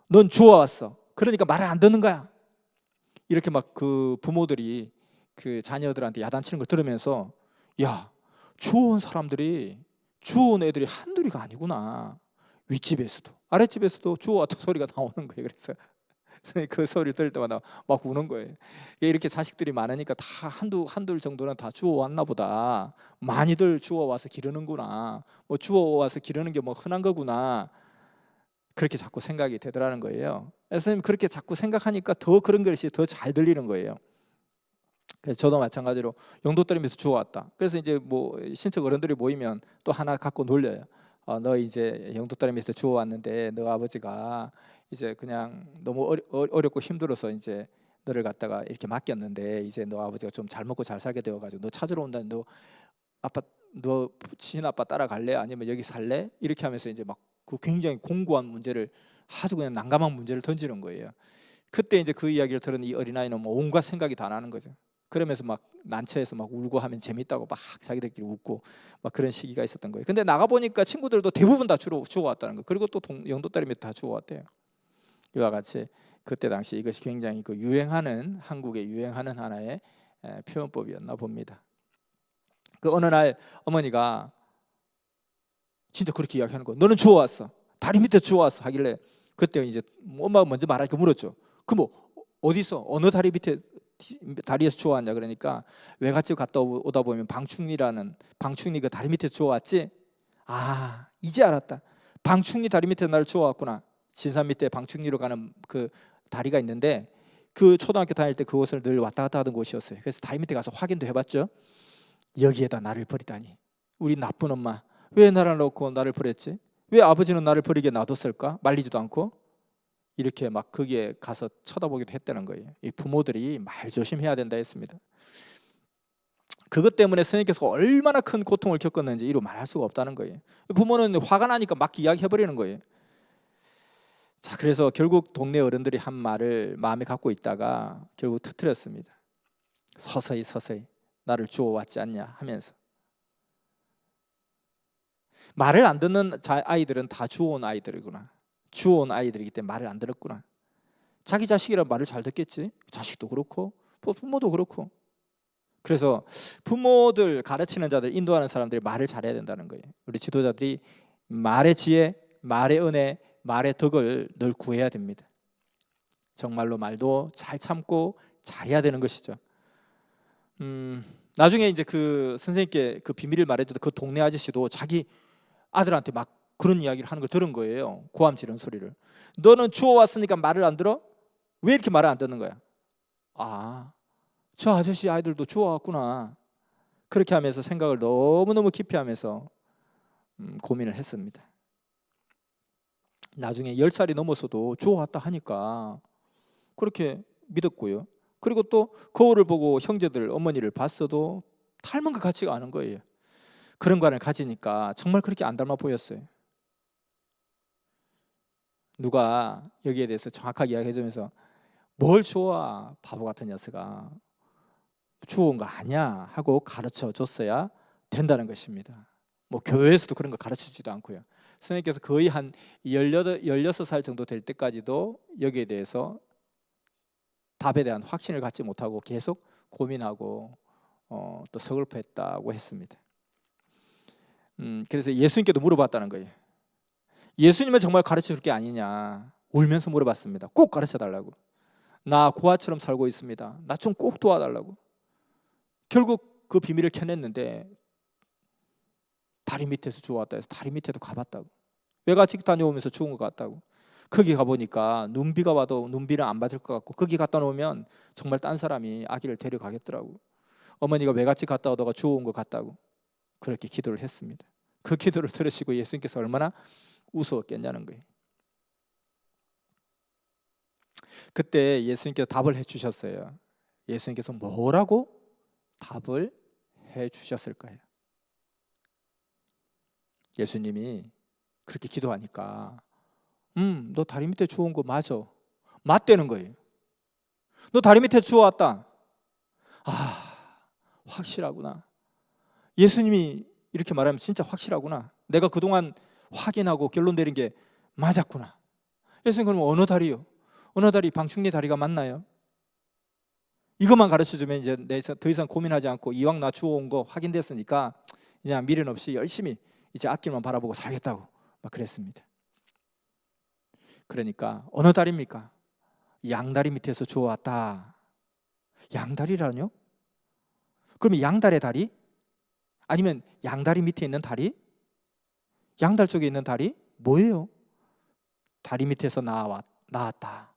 넌 주워왔어. 그러니까 말을 안 듣는 거야. 이렇게 막 그 부모들이 그 자녀들한테 야단치는 걸 들으면서 야, 주워온 사람들이 주워온 애들이 한둘이가 아니구나. 윗집에서도 아랫집에서도 주워왔다 소리가 나오는 거예요. 그래서 그 소리를 들을 때마다 막 우는 거예요. 이렇게 자식들이 많으니까 다 한둘 정도는 다 주워왔나 보다. 많이들 주워와서 기르는구나. 뭐 주워와서 기르는 게 뭐 흔한 거구나. 그렇게 자꾸 생각이 되더라는 거예요. 선생님 그렇게 자꾸 생각하니까 더 그런 것이 더 잘 들리는 거예요. 그래서 저도 마찬가지로 용돈다리 밑에 주워왔다. 그래서 이제 뭐 친척 어른들이 모이면 또 하나 갖고 놀려요. 너 이제 용돈다리 밑에 주워왔는데 너 아버지가 이제 그냥 너무 어렵고 힘들어서 이제 너를 갖다가 이렇게 맡겼는데 이제 너 아버지가 좀 잘 먹고 잘 살게 되어가지고 너 찾으러 온다. 너 아빠 너 친아빠 따라갈래? 아니면 여기 살래? 이렇게 하면서 이제 막 그 굉장히 공고한 문제를 아주 그냥 난감한 문제를 던지는 거예요. 그때 이제 그 이야기를 들은 이 어린아이는 뭐 온갖 생각이 다 나는 거죠. 그러면서 막 난처해서 막 울고 하면 재밌다고 막 자기들끼리 웃고 막 그런 시기가 있었던 거예요. 근데 나가 보니까 친구들도 대부분 다 주워왔다는 거. 그리고 또 영도다리미 다 주워왔대요. 이와 같이 그때 당시 이것이 굉장히 그 유행하는 한국에 유행하는 하나의 표현법이었나 봅니다. 그 어느 날 어머니가 진짜 그렇게 이야기하는 거예요. 너는 주워왔어. 다리 밑에 주워왔어 하길래 그때 이제 엄마가 먼저 말하니까 물었죠. 그 뭐 어디서 어느 다리 밑에 다리에서 주워왔냐 그러니까 외갓집 갔다 오다 보면 방충리 그 다리 밑에 주워왔지. 아 이제 알았다. 방충리 다리 밑에 나를 주워왔구나. 진산 밑에 방충리로 가는 그 다리가 있는데 그 초등학교 다닐 때 그곳을 늘 왔다 갔다 하던 곳이었어요. 그래서 다리 밑에 가서 확인도 해봤죠. 여기에다 나를 버리다니. 우리 나쁜 엄마 왜 나를 놓고 나를 버렸지? 왜 아버지는 나를 버리게 놔뒀을까? 말리지도 않고 이렇게 막 거기에 가서 쳐다보기도 했다는 거예요. 이 부모들이 말 조심해야 된다 했습니다. 그것 때문에 선생님께서 얼마나 큰 고통을 겪었는지 이루 말할 수가 없다는 거예요. 부모는 화가 나니까 막 이야기해버리는 거예요. 자, 그래서 결국 동네 어른들이 한 말을 마음에 갖고 있다가 결국 터뜨렸습니다. 서서히 나를 주워왔지 않냐 하면서. 말을 안 듣는 아이들은 다 주워온 아이들이구나. 주워온 아이들이기 때문에 말을 안 들었구나. 자기 자식이라 말을 잘 듣겠지. 자식도 그렇고 부모도 그렇고. 그래서 부모들 가르치는 자들, 인도하는 사람들이 말을 잘해야 된다는 거예요. 우리 지도자들이 말의 지혜, 말의 은혜, 말의 덕을 늘 구해야 됩니다. 정말로 말도 잘 참고 잘해야 되는 것이죠. 나중에 이제 그 선생님께 그 비밀을 말해줬던 그 동네 아저씨도 자기 아들한테 막 그런 이야기를 하는 걸 들은 거예요. 고함 지르는 소리를. 너는 주워왔으니까 말을 안 들어? 왜 이렇게 말을 안 듣는 거야? 아, 저 아저씨 아이들도 주워왔구나. 그렇게 하면서 생각을 너무너무 깊이 하면서 고민을 했습니다. 나중에 10살이 넘어서도 주워왔다 하니까 그렇게 믿었고요. 그리고 또 거울을 보고 형제들, 어머니를 봤어도 닮은 것 같지가 않은 거예요. 그런 관을 가지니까 정말 그렇게 안 닮아 보였어요. 누가 여기에 대해서 정확하게 이야기해주면서 뭘 주워 바보 같은 녀석아 주워온 거 아니야 하고 가르쳐 줬어야 된다는 것입니다. 뭐 교회에서도 그런 거 가르치지도 않고요. 선생님께서 거의 한 16살 정도 될 때까지도 여기에 대해서 답에 대한 확신을 갖지 못하고 계속 고민하고 또 서글퍼했다고 했습니다. 그래서 예수님께도 물어봤다는 거예요. 예수님은 정말 가르쳐 줄 게 아니냐 울면서 물어봤습니다. 꼭 가르쳐 달라고. 나 고아처럼 살고 있습니다. 나 좀 꼭 도와달라고. 결국 그 비밀을 캐냈는데 다리 밑에서 주워왔다 해서 다리 밑에도 가봤다고. 외갓집 다녀오면서 죽은 것 같다고. 거기 가보니까 눈비가 와도 눈비는 안 맞을 것 같고 거기 갖다 놓으면 정말 딴 사람이 아기를 데려가겠더라고. 어머니가 외갓집 갔다 오다가 주워온 것 같다고 그렇게 기도를 했습니다. 그 기도를 들으시고 예수님께서 얼마나 우스웠겠냐는 거예요. 그때 예수님께서 답을 해주셨어요. 예수님께서 뭐라고 답을 해주셨을까요? 예수님이 그렇게 기도하니까 너 다리 밑에 주워온 거 맞아. 맞대는 거예요. 너 다리 밑에 주워왔다. 아, 확실하구나. 예수님이 이렇게 말하면 진짜 확실하구나. 내가 그동안 확인하고 결론 내린 게 맞았구나. 예수님 그러면 어느 다리요? 어느 다리? 방충리 다리가 맞나요? 이것만 가르쳐주면 이제 더 이상 고민하지 않고 이왕 나 주워온 거 확인됐으니까 그냥 미련 없이 열심히 이제 앞길만 바라보고 살겠다고 막 그랬습니다. 그러니까 어느 다리입니까? 양다리 밑에서 주워왔다. 양다리라뇨? 그러면 양달의 다리? 아니면 양다리 밑에 있는 다리? 양달 쪽에 있는 다리? 뭐예요? 다리 밑에서 나왔다.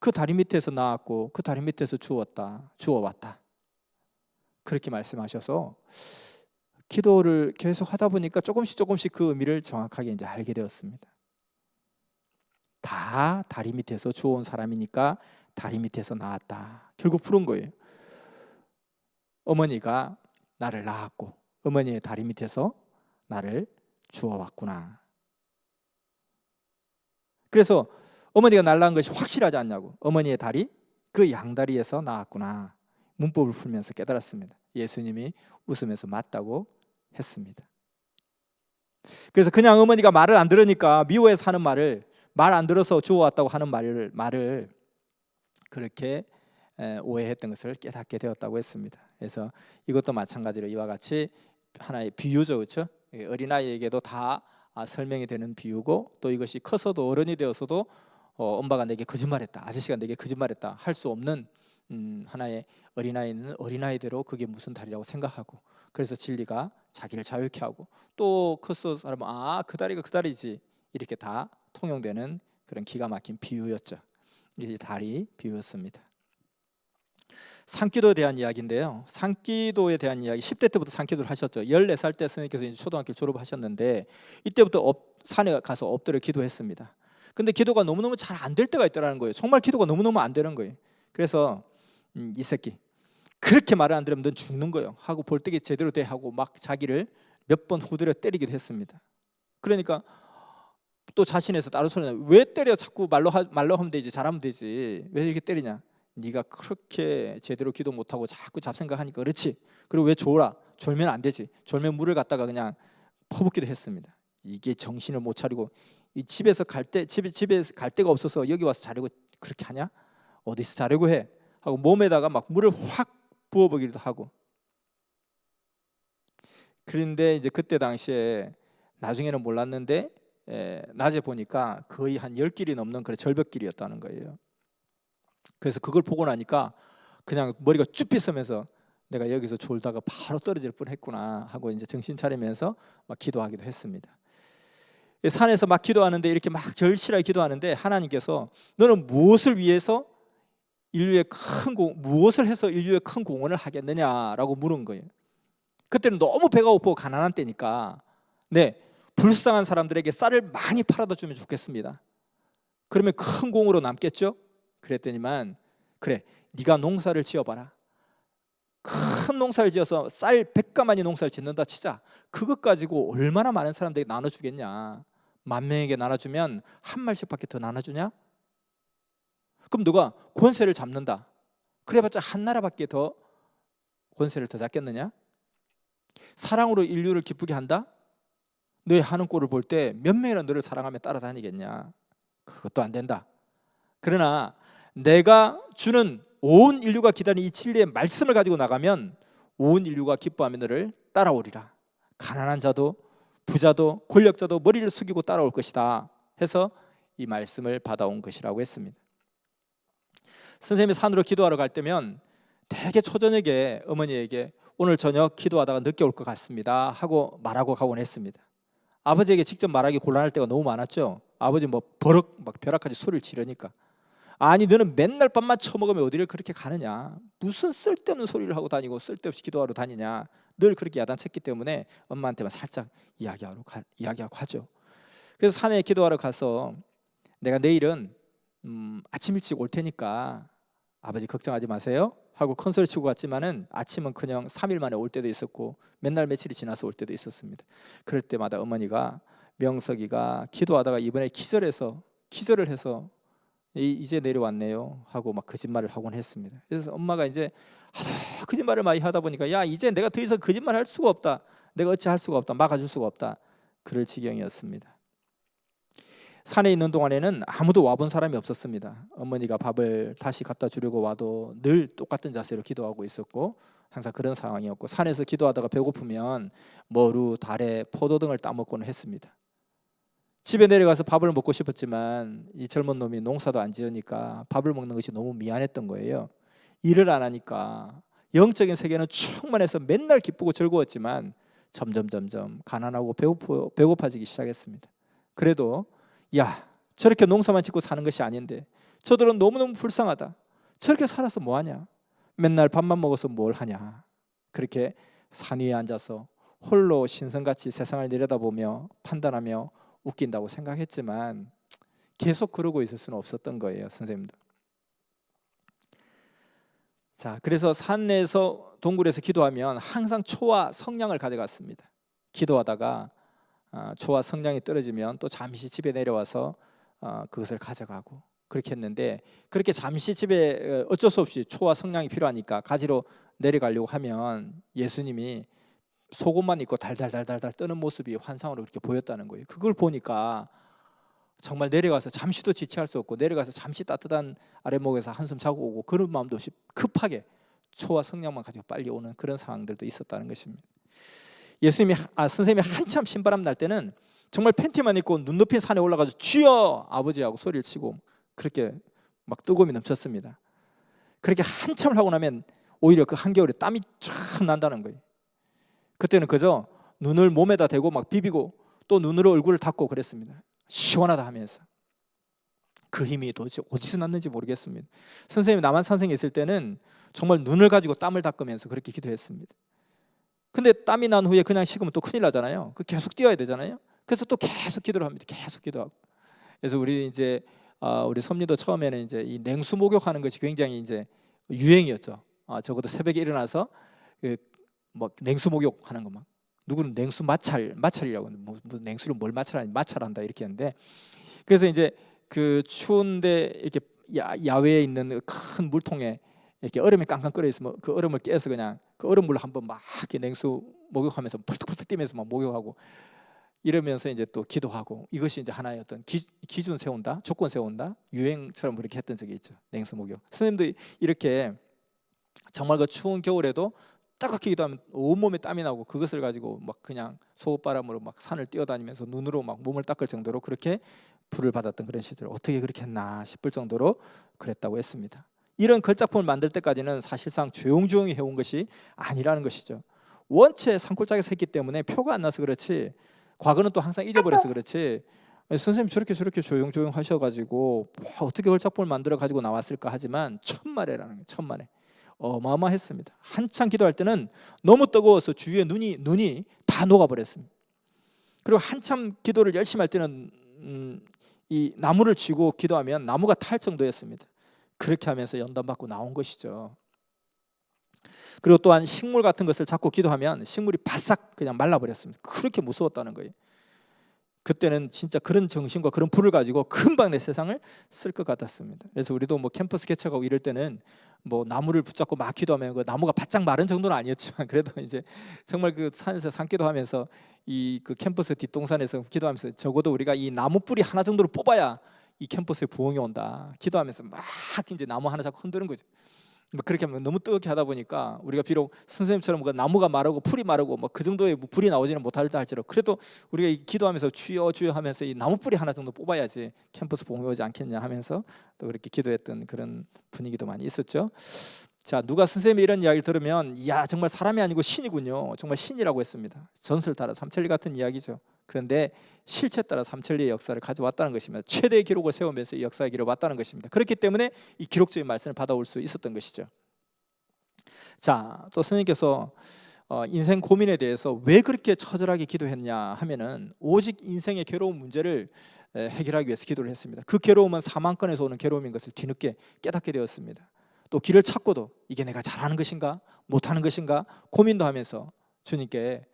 그 다리 밑에서 나왔고 그 다리 밑에서 주워왔다. 그렇게 말씀하셔서 기도를 계속 하다 보니까 조금씩 그 의미를 정확하게 이제 알게 되었습니다. 다 다리 밑에서 주워온 사람이니까 다리 밑에서 나왔다. 결국 푸른 거예요. 어머니가 나를 낳았고 어머니의 다리 밑에서 나를 주워왔구나. 그래서 어머니가 날 낳은 것이 확실하지 않냐고. 어머니의 다리, 그 양다리에서 나왔구나. 문법을 풀면서 깨달았습니다. 예수님이 웃으면서 맞다고 했습니다. 그래서 그냥 어머니가 말을 안 들으니까 미워해서 하는 말을, 말 안 들어서 주워왔다고 하는 말을 그렇게 오해했던 것을 깨닫게 되었다고 했습니다. 그래서 이것도 마찬가지로 이와 같이 하나의 비유죠, 그렇죠? 어린아이에게도 다 설명이 되는 비유고, 또 이것이 커서도 어른이 되어서도 엄마가 내게 거짓말했다, 아저씨가 내게 거짓말했다 할 수 없는 하나의 어린아이는 어린아이대로 그게 무슨 다리라고 생각하고, 그래서 진리가 자기를 자유케 하고, 또 커서 사람은 그 다리가 그 다리지, 이렇게 다 통용되는 그런 기가 막힌 비유였죠. 이게 다리 비유였습니다. 산기도에 대한 이야기인데요. 산기도에 대한 이야기, 10대 때부터 산기도를 하셨죠. 14살 때 스님께서 이제 초등학교 졸업하셨는데 이때부터 산에 가서 엎드려 기도했습니다. 근데 기도가 너무너무 잘 안 될 때가 있더라는 거예요. 정말 기도가 너무너무 안 되는 거예요. 그래서 이 새끼 그렇게 말을 안 들으면 넌 죽는 거예요 하고 볼때기 제대로 돼 하고 막 자기를 몇 번 후드려 때리기도 했습니다. 그러니까 또 자신에서 다른 소리는, 왜 때려? 자꾸 말로 하면 되지, 잘하면 되지, 왜 이렇게 때리냐? 네가 그렇게 제대로 기도 못하고 자꾸 잡생각하니까 그렇지. 그리고 왜 졸아? 졸면 안 되지. 졸면 물을 갖다가 그냥 퍼붓기도 했습니다. 이게 정신을 못 차리고, 이 집에서 갈 데가 없어서 여기 와서 자려고 그렇게 하냐? 어디서 자려고 해? 하고 몸에다가 막 물을 확 부어보기도 하고. 그런데 이제 그때 당시에, 나중에는 몰랐는데 낮에 보니까 거의 한 10길이 넘는 그런 절벽길이었다는 거예요. 그래서 그걸 보고 나니까 그냥 머리가 쭉 빗으면서 내가 여기서 졸다가 바로 떨어질 뻔했구나 하고 이제 정신 차리면서 막 기도하기도 했습니다. 산에서 막 기도하는데, 이렇게 막 절실하게 기도하는데 하나님께서 너는 무엇을 위해서 무엇을 해서 인류에 큰 공헌을 하겠느냐라고 물은 거예요. 그때는 너무 배가 고프고 가난한 때니까, 불쌍한 사람들에게 쌀을 많이 팔아다 주면 좋겠습니다. 그러면 큰 공으로 남겠죠? 그랬더니만, 그래, 네가 농사를 지어봐라. 큰 농사를 지어서 쌀 100가마니 농사를 짓는다 치자. 그것 가지고 얼마나 많은 사람들에게 나눠주겠냐? 10,000명에게 나눠주면 한 말씩밖에 더 나눠주냐? 그럼 누가 권세를 잡는다, 그래봤자 한 나라밖에 더 권세를 더 잡겠느냐? 사랑으로 인류를 기쁘게 한다? 너의 하는 꼴을 볼 때 몇 명이나 너를 사랑하며 따라다니겠냐? 그것도 안 된다. 그러나 내가 주는 온 인류가 기다리는 이 진리의 말씀을 가지고 나가면 온 인류가 기뻐하며 너를 따라오리라. 가난한 자도 부자도 권력자도 머리를 숙이고 따라올 것이다 해서 이 말씀을 받아온 것이라고 했습니다. 선생님이 산으로 기도하러 갈 때면 되게 초저녁에 어머니에게 오늘 저녁 기도하다가 늦게 올 것 같습니다 하고 말하고 가곤 했습니다. 아버지에게 직접 말하기 곤란할 때가 너무 많았죠. 아버지 버럭 막 벼락까지 소리를 지르니까, 아니 너는 맨날 밥만 처먹으면 어디를 그렇게 가느냐, 무슨 쓸데없는 소리를 하고 다니고 쓸데없이 기도하러 다니냐, 늘 그렇게 야단쳤기 때문에 엄마한테만 살짝 이야기하고 하죠. 그래서 산에 기도하러 가서 내가 내일은 아침 일찍 올 테니까 아버지 걱정하지 마세요 하고 큰 소리 치고 갔지만은 아침은 그냥 3일 만에 올 때도 있었고 맨날 며칠이 지나서 올 때도 있었습니다. 그럴 때마다 어머니가, 명석이가 기도하다가 이번에 기절을 해서 이제 내려왔네요 하고 막 거짓말을 하곤 했습니다. 그래서 엄마가 이제 거짓말을 많이 하다 보니까, 야 이제 내가 더 이상 거짓말 할 수가 없다, 내가 어찌 할 수가 없다, 막아줄 수가 없다, 그럴 지경이었습니다. 산에 있는 동안에는 아무도 와본 사람이 없었습니다. 어머니가 밥을 다시 갖다 주려고 와도 늘 똑같은 자세로 기도하고 있었고 항상 그런 상황이었고, 산에서 기도하다가 배고프면 머루, 다래, 포도 등을 따먹고는 했습니다. 집에 내려가서 밥을 먹고 싶었지만 이 젊은 놈이 농사도 안 지으니까 밥을 먹는 것이 너무 미안했던 거예요. 일을 안 하니까 영적인 세계는 충만해서 맨날 기쁘고 즐거웠지만 점점 가난하고 배고파지기 시작했습니다. 그래도 야 저렇게 농사만 짓고 사는 것이 아닌데 저들은 너무너무 불쌍하다. 저렇게 살아서 뭐하냐? 맨날 밥만 먹어서 뭘 하냐? 그렇게 산 위에 앉아서 홀로 신성같이 세상을 내려다보며 판단하며 웃긴다고 생각했지만 계속 그러고 있을 수는 없었던 거예요, 선생님들. 자, 그래서 산에서 동굴에서 기도하면 항상 초와 성냥을 가져갔습니다. 기도하다가 초와 성냥이 떨어지면 또 잠시 집에 내려와서 그것을 가져가고 그렇게 했는데, 그렇게 잠시 집에 어쩔 수 없이 초와 성냥이 필요하니까 가지러 내려가려고 하면 예수님이 속옷만 입고 달달달달달 뜨는 모습이 환상으로 그렇게 보였다는 거예요. 그걸 보니까 정말 내려가서 잠시도 지체할 수 없고 내려가서 잠시 따뜻한 아랫목에서 한숨 자고 오고 그런 마음도 없이 급하게 초와 성냥만 가지고 빨리 오는 그런 상황들도 있었다는 것입니다. 선생님이 한참 신바람 날 때는 정말 팬티만 입고 눈 높이 산에 올라가서 주여 아버지하고 소리를 치고 그렇게 막 뜨거움이 넘쳤습니다. 그렇게 한참을 하고 나면 오히려 그 한겨울에 땀이 쫙 난다는 거예요. 그때는 그저 눈을 몸에다 대고 막 비비고 또 눈으로 얼굴을 닦고 그랬습니다. 시원하다 하면서. 그 힘이 도대체 어디서 났는지 모르겠습니다. 선생님이 남한산성에 있을 때는 정말 눈을 가지고 땀을 닦으면서 그렇게 기도했습니다. 근데 땀이 난 후에 그냥 식으면 또 큰일 나잖아요. 계속 뛰어야 되잖아요. 그래서 또 계속 기도를 합니다. 계속 기도하고. 그래서 우리 섭리도 처음에는 이제 이 냉수 목욕하는 것이 굉장히 이제 유행이었죠. 적어도 새벽에 일어나서 뭐 냉수 목욕하는 거 막. 누구는 냉수 마찰이라고 무슨 냉수를 뭘 마찰하니 마찰한다 이렇게 하는데, 그래서 이제 그 추운데 이렇게 야외에 있는 큰 물통에 이렇게 얼음이 깡깡 끓어 있으면 그 얼음을 깨서 그냥 그 얼음물로 한번 막 이렇게 냉수 목욕하면서 펄떡펄떡 뛰면서 막 목욕하고 이러면서 이제 또 기도하고, 이것이 이제 하나의 어떤 기준 세운다, 조건 세운다, 유행처럼 그렇게 했던 적이 있죠. 냉수 목욕. 선생님도 이렇게 정말 그 추운 겨울에도 따갑게 기도하면 온몸에 땀이 나고 그것을 가지고 막 그냥 소옷바람으로 막 산을 뛰어다니면서 눈으로 막 몸을 닦을 정도로 그렇게 불을 받았던 그런 시절, 어떻게 그렇게 했나 싶을 정도로 그랬다고 했습니다. 이런 걸작품을 만들 때까지는 사실상 조용조용히 해온 것이 아니라는 것이죠. 원체 산골짜기에서 했기 때문에 표가 안 나서 그렇지, 과거는 또 항상 잊어버려서 그렇지, 선생님 저렇게 조용조용 하셔가지고 어떻게 걸작품을 만들어 가지고 나왔을까 하지만 천만에라는 거예요. 천만에. 어마어마했습니다. 한참 기도할 때는 너무 뜨거워서 주위에 눈이 다 녹아버렸습니다. 그리고 한참 기도를 열심히 할 때는 이 나무를 쥐고 기도하면 나무가 탈 정도였습니다. 그렇게 하면서 연단받고 나온 것이죠. 그리고 또한 식물 같은 것을 잡고 기도하면 식물이 바싹 그냥 말라버렸습니다. 그렇게 무서웠다는 거예요. 그때는 진짜 그런 정신과 그런 불을 가지고 금방 내 세상을 쓸 것 같았습니다. 그래서 우리도 뭐 캠퍼스 개척하고 이럴 때는 뭐 나무를 붙잡고 막 기도하면 그 나무가 바짝 마른 정도는 아니었지만 그래도 이제 정말 그 산에서 산기도하면서 이 그 캠퍼스 뒷동산에서 기도하면서 적어도 우리가 이 나무 뿌리 하나 정도를 뽑아야 이 캠퍼스에 부흥이 온다. 기도하면서 막 이제 나무 하나 자꾸 흔드는 거죠. 그렇게 하면 너무 뜨겁게 하다 보니까 우리가 비록 선생님처럼 그 나무가 마르고 풀이 마르고 뭐 그 정도의 불이 나오지는 못할다 할지라도 그래도 우리가 기도하면서 주여 주여 하면서 이 나무 뿌리 하나 정도 뽑아야지 캠퍼스 봉이 오지 않겠냐 하면서 또 그렇게 기도했던 그런 분위기도 많이 있었죠. 자, 누가 선생님이 이런 이야기를 들으면 야 정말 사람이 아니고 신이군요, 정말 신이라고 했습니다. 전설 따라 삼천리 같은 이야기죠. 그런데 실체 따라 삼천리의 역사를 가져왔다는 것입니다. 최대의 기록을 세우면서 이 역사의 기록을 왔다는 것입니다. 그렇기 때문에 이 기록적인 말씀을 받아올 수 있었던 것이죠. 자, 또 선생님께서 인생 고민에 대해서 왜 그렇게 처절하게 기도했냐 하면은 오직 인생의 괴로운 문제를 해결하기 위해서 기도를 했습니다. 그 괴로움은 사망권에서 오는 괴로움인 것을 뒤늦게 깨닫게 되었습니다. 또 길을 찾고도 이게 내가 잘하는 것인가 못하는 것인가 고민도 하면서 주님께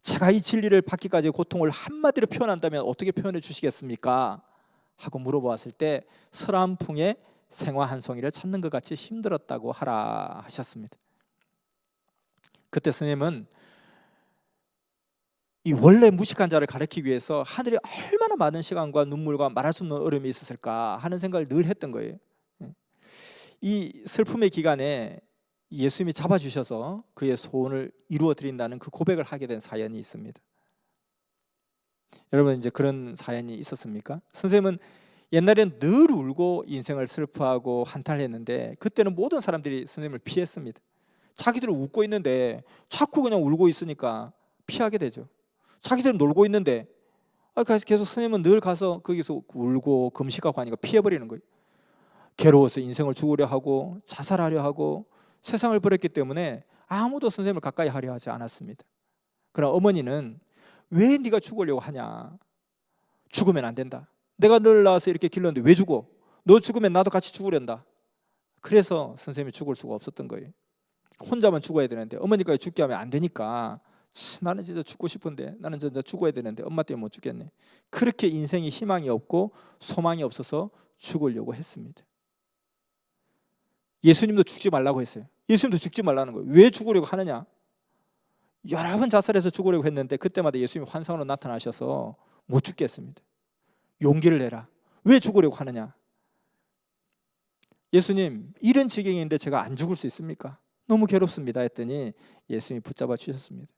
제가 이 진리를 받기까지 고통을 한마디로 표현한다면 어떻게 표현해 주시겠습니까? 하고 물어보았을 때 설한풍의 생화 한 송이를 찾는 것 같이 힘들었다고 하라 하셨습니다. 그때 선생님은 이 원래 무식한 자를 가르치기 위해서 하늘에 얼마나 많은 시간과 눈물과 말할 수 없는 어려움이 있었을까 하는 생각을 늘 했던 거예요. 이 슬픔의 기간에 예수님이 잡아주셔서 그의 소원을 이루어 드린다는 그 고백을 하게 된 사연이 있습니다. 여러분 이제 그런 사연이 있었습니까? 선생님은 옛날에는 늘 울고 인생을 슬퍼하고 한탄했는데 그때는 모든 사람들이 선생님을 피했습니다. 자기들은 웃고 있는데 자꾸 그냥 울고 있으니까 피하게 되죠. 자기들은 놀고 있는데 계속 선생님은 늘 가서 거기서 울고 금식하고 하니까 피해버리는 거예요. 괴로워서 인생을 죽으려 하고 자살하려 하고 세상을 버렸기 때문에 아무도 선생님을 가까이 하려 하지 않았습니다. 그러나 어머니는 왜 네가 죽으려고 하냐? 죽으면 안 된다. 내가 널 낳아서 이렇게 길렀는데 왜 죽어? 너 죽으면 나도 같이 죽으련다. 그래서 선생님이 죽을 수가 없었던 거예요. 혼자만 죽어야 되는데 어머니까지 죽게 하면 안 되니까 나는 진짜 죽고 싶은데, 나는 진짜 죽어야 되는데 엄마 때문에 못 죽겠네. 그렇게 인생이 희망이 없고 소망이 없어서 죽으려고 했습니다. 예수님도 죽지 말라고 했어요. 예수님도 죽지 말라는 거예요. 왜 죽으려고 하느냐? 여러 번 자살해서 죽으려고 했는데 그때마다 예수님이 환상으로 나타나셔서 못 죽게 했습니다. 용기를 내라. 왜 죽으려고 하느냐? 예수님, 이런 지경인데 제가 안 죽을 수 있습니까? 너무 괴롭습니다 했더니 예수님이 붙잡아 주셨습니다.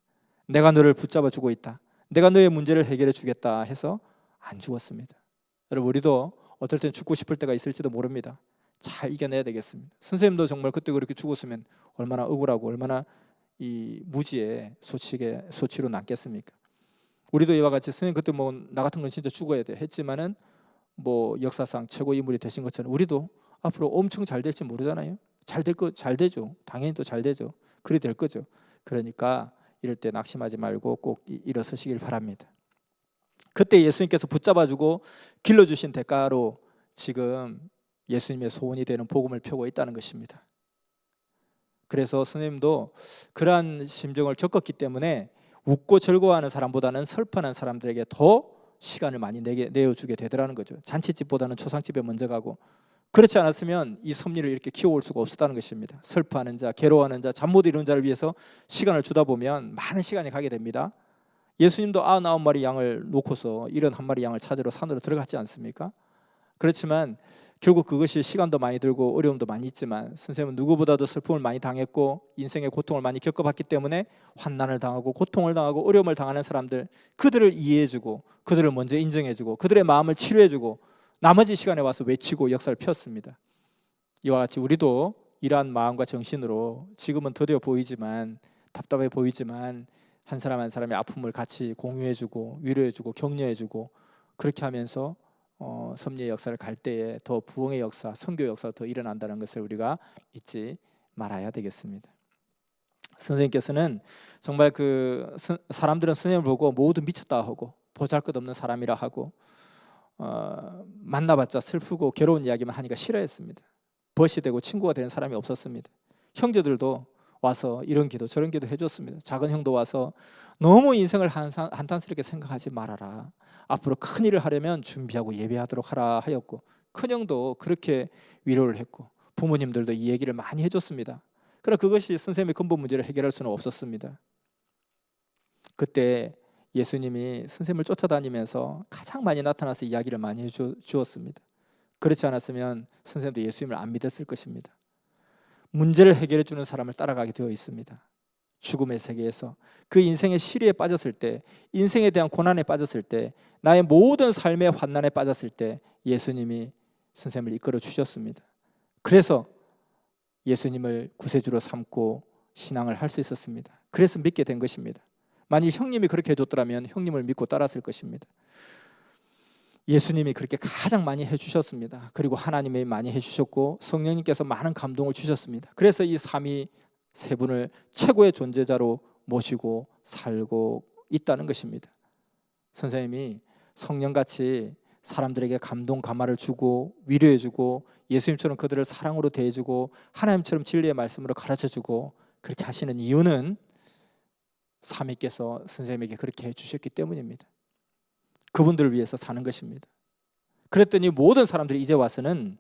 내가 너를 붙잡아 주고 있다. 내가 너의 문제를 해결해 주겠다 해서 안 죽었습니다. 여러분, 우리도 어떨 땐 죽고 싶을 때가 있을지도 모릅니다. 잘 이겨내야 되겠습니다. 선생님도 정말 그때 그렇게 죽었으면 얼마나 억울하고 얼마나 이 무지의 소치로 남겠습니까? 우리도 이와 같이 선생님 그때 뭐 나 같은 건 진짜 죽어야 돼 했지만은 뭐 역사상 최고 인물이 되신 것처럼 우리도 앞으로 엄청 잘 될지 모르잖아요. 잘 되죠. 당연히 또 잘 되죠. 그리 될 거죠. 그러니까 이럴 때 낙심하지 말고 꼭 일어서시길 바랍니다. 그때 예수님께서 붙잡아주고 길러주신 대가로 지금 예수님의 소원이 되는 복음을 펴고 있다는 것입니다. 그래서 선생님도 그러한 심정을 겪었기 때문에 웃고 즐거워하는 사람보다는 슬퍼하는 사람들에게 더 시간을 많이 내어주게 되더라는 거죠. 잔치집보다는 초상집에 먼저 가고, 그렇지 않았으면 이 섭리를 이렇게 키워올 수가 없었다는 것입니다. 슬퍼하는 자, 괴로워하는 자, 잠 못 이루는 자를 위해서 시간을 주다 보면 많은 시간이 가게 됩니다. 예수님도 99마리 양을 놓고서 71마리 양을 찾으러 산으로 들어갔지 않습니까? 그렇지만 결국 그것이 시간도 많이 들고 어려움도 많이 있지만 선생님은 누구보다도 슬픔을 많이 당했고 인생의 고통을 많이 겪어봤기 때문에 환난을 당하고 고통을 당하고 어려움을 당하는 사람들, 그들을 이해해주고 그들을 먼저 인정해주고 그들의 마음을 치료해주고 나머지 시간에 와서 외치고 역사를 폈습니다. 이와 같이 우리도 이러한 마음과 정신으로 지금은 더뎌 보이지만, 답답해 보이지만 한 사람 한 사람의 아픔을 같이 공유해주고 위로해주고 격려해주고 그렇게 하면서 섭리의 역사를 갈 때에 더 부흥의 역사, 선교 역사가 더 일어난다는 것을 우리가 잊지 말아야 되겠습니다. 선생님께서는 정말 사람들은 선생님을 보고 모두 미쳤다 하고 보잘것없는 사람이라 하고 만나봤자 슬프고 괴로운 이야기만 하니까 싫어했습니다. 벗이 되고 친구가 되는 사람이 없었습니다. 형제들도 와서 이런 기도 저런 기도 해줬습니다. 작은 형도 와서 너무 인생을 한탄스럽게 생각하지 말아라. 앞으로 큰 일을 하려면 준비하고 예배하도록 하라 하였고, 큰 형도 그렇게 위로를 했고 부모님들도 이 얘기를 많이 해줬습니다. 그러나 그것이 선생님의 근본 문제를 해결할 수는 없었습니다. 그때 예수님이 선생님을 쫓아다니면서 가장 많이 나타나서 이야기를 많이 해주었습니다. 그렇지 않았으면 선생님도 예수님을 안 믿었을 것입니다. 문제를 해결해 주는 사람을 따라가게 되어 있습니다. 죽음의 세계에서 그 인생의 시리에 빠졌을 때, 인생에 대한 고난에 빠졌을 때, 나의 모든 삶의 환난에 빠졌을 때 예수님이 선생님을 이끌어 주셨습니다. 그래서 예수님을 구세주로 삼고 신앙을 할 수 있었습니다. 그래서 믿게 된 것입니다. 만약 형님이 그렇게 해줬더라면 형님을 믿고 따랐을 것입니다. 예수님이 그렇게 가장 많이 해주셨습니다. 그리고 하나님이 많이 해주셨고 성령님께서 많은 감동을 주셨습니다. 그래서 이 삼위 세 분을 최고의 존재자로 모시고 살고 있다는 것입니다. 선생님이 성령같이 사람들에게 감동 감화를 주고 위로해주고 예수님처럼 그들을 사랑으로 대해주고 하나님처럼 진리의 말씀으로 가르쳐주고 그렇게 하시는 이유는 삼위께서 선생님에게 그렇게 해주셨기 때문입니다. 그분들을 위해서 사는 것입니다. 그랬더니 모든 사람들이 이제 와서는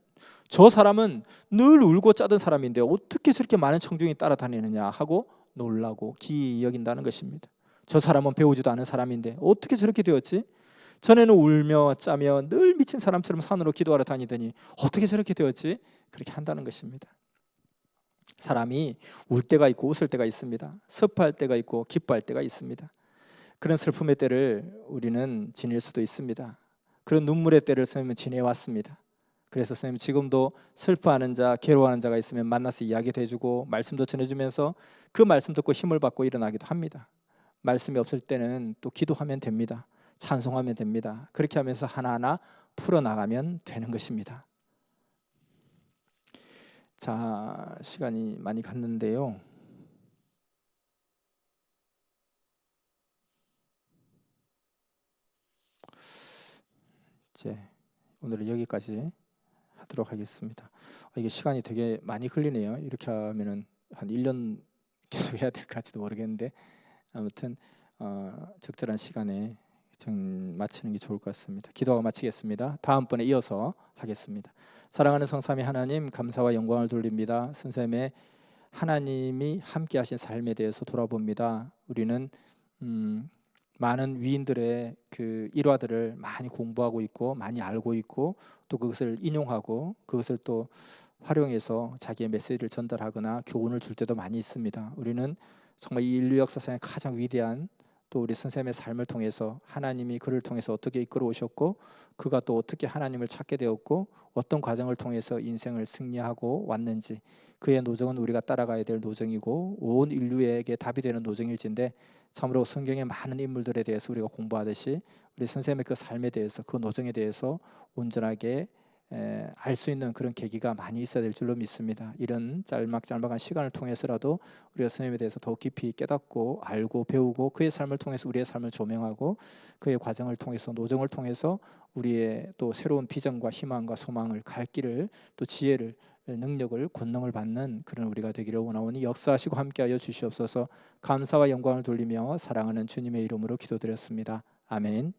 저 사람은 늘 울고 짜던 사람인데 어떻게 저렇게 많은 청중이 따라다니느냐 하고 놀라고 기이 여긴다는 것입니다. 저 사람은 배우지도 않은 사람인데 어떻게 저렇게 되었지? 전에는 울며 짜며 늘 미친 사람처럼 산으로 기도하러 다니더니 어떻게 저렇게 되었지? 그렇게 한다는 것입니다. 사람이 울 때가 있고 웃을 때가 있습니다. 슬퍼할 때가 있고 기뻐할 때가 있습니다. 그런 슬픔의 때를 우리는 지낼 수도 있습니다. 그런 눈물의 때를 선생님은 지내왔습니다. 그래서 선생님 지금도 슬퍼하는 자, 괴로워하는 자가 있으면 만나서 이야기도 해주고 말씀도 전해주면서 그 말씀 듣고 힘을 받고 일어나기도 합니다. 말씀이 없을 때는 또 기도하면 됩니다. 찬송하면 됩니다. 그렇게 하면서 하나하나 풀어나가면 되는 것입니다. 자, 시간이 많이 갔는데요. 이제 오늘은 여기까지 하도록 하겠습니다. 이게 시간이 되게 많이 걸리네요. 이렇게 하면은 한 1년 계속 해야 될까지도 모르겠는데, 아무튼 적절한 시간에 마치는 게 좋을 것 같습니다. 기도하고 마치겠습니다. 다음번에 이어서 하겠습니다. 사랑하는 성삼위 하나님, 감사와 영광을 돌립니다. 선생님의 하나님이 함께 하신 삶에 대해서 돌아봅니다. 우리는 많은 위인들의 그 일화들을 많이 공부하고 있고 많이 알고 있고 또 그것을 인용하고 그것을 또 활용해서 자기의 메시지를 전달하거나 교훈을 줄 때도 많이 있습니다. 우리는 정말 이 인류 역사상의 가장 위대한 또 우리 선생님의 삶을 통해서 하나님이 그를 통해서 어떻게 이끌어 오셨고 그가 또 어떻게 하나님을 찾게 되었고 어떤 과정을 통해서 인생을 승리하고 왔는지 그의 노정은 우리가 따라가야 될 노정이고 온 인류에게 답이 되는 노정일진데 참으로 성경의 많은 인물들에 대해서 우리가 공부하듯이 우리 선생님의 그 삶에 대해서 그 노정에 대해서 온전하게 알 수 있는 그런 계기가 많이 있어야 될 줄로 믿습니다. 이런 짤막짤막한 시간을 통해서라도 우리가 선생님에 대해서 더 깊이 깨닫고 알고 배우고 그의 삶을 통해서 우리의 삶을 조명하고 그의 과정을 통해서 노정을 통해서 우리의 또 새로운 비전과 희망과 소망을 갈 길을 또 지혜를 능력을 권능을 받는 그런 우리가 되기를 원하오니 역사하시고 함께하여 주시옵소서. 감사와 영광을 돌리며 사랑하는 주님의 이름으로 기도드렸습니다. 아멘.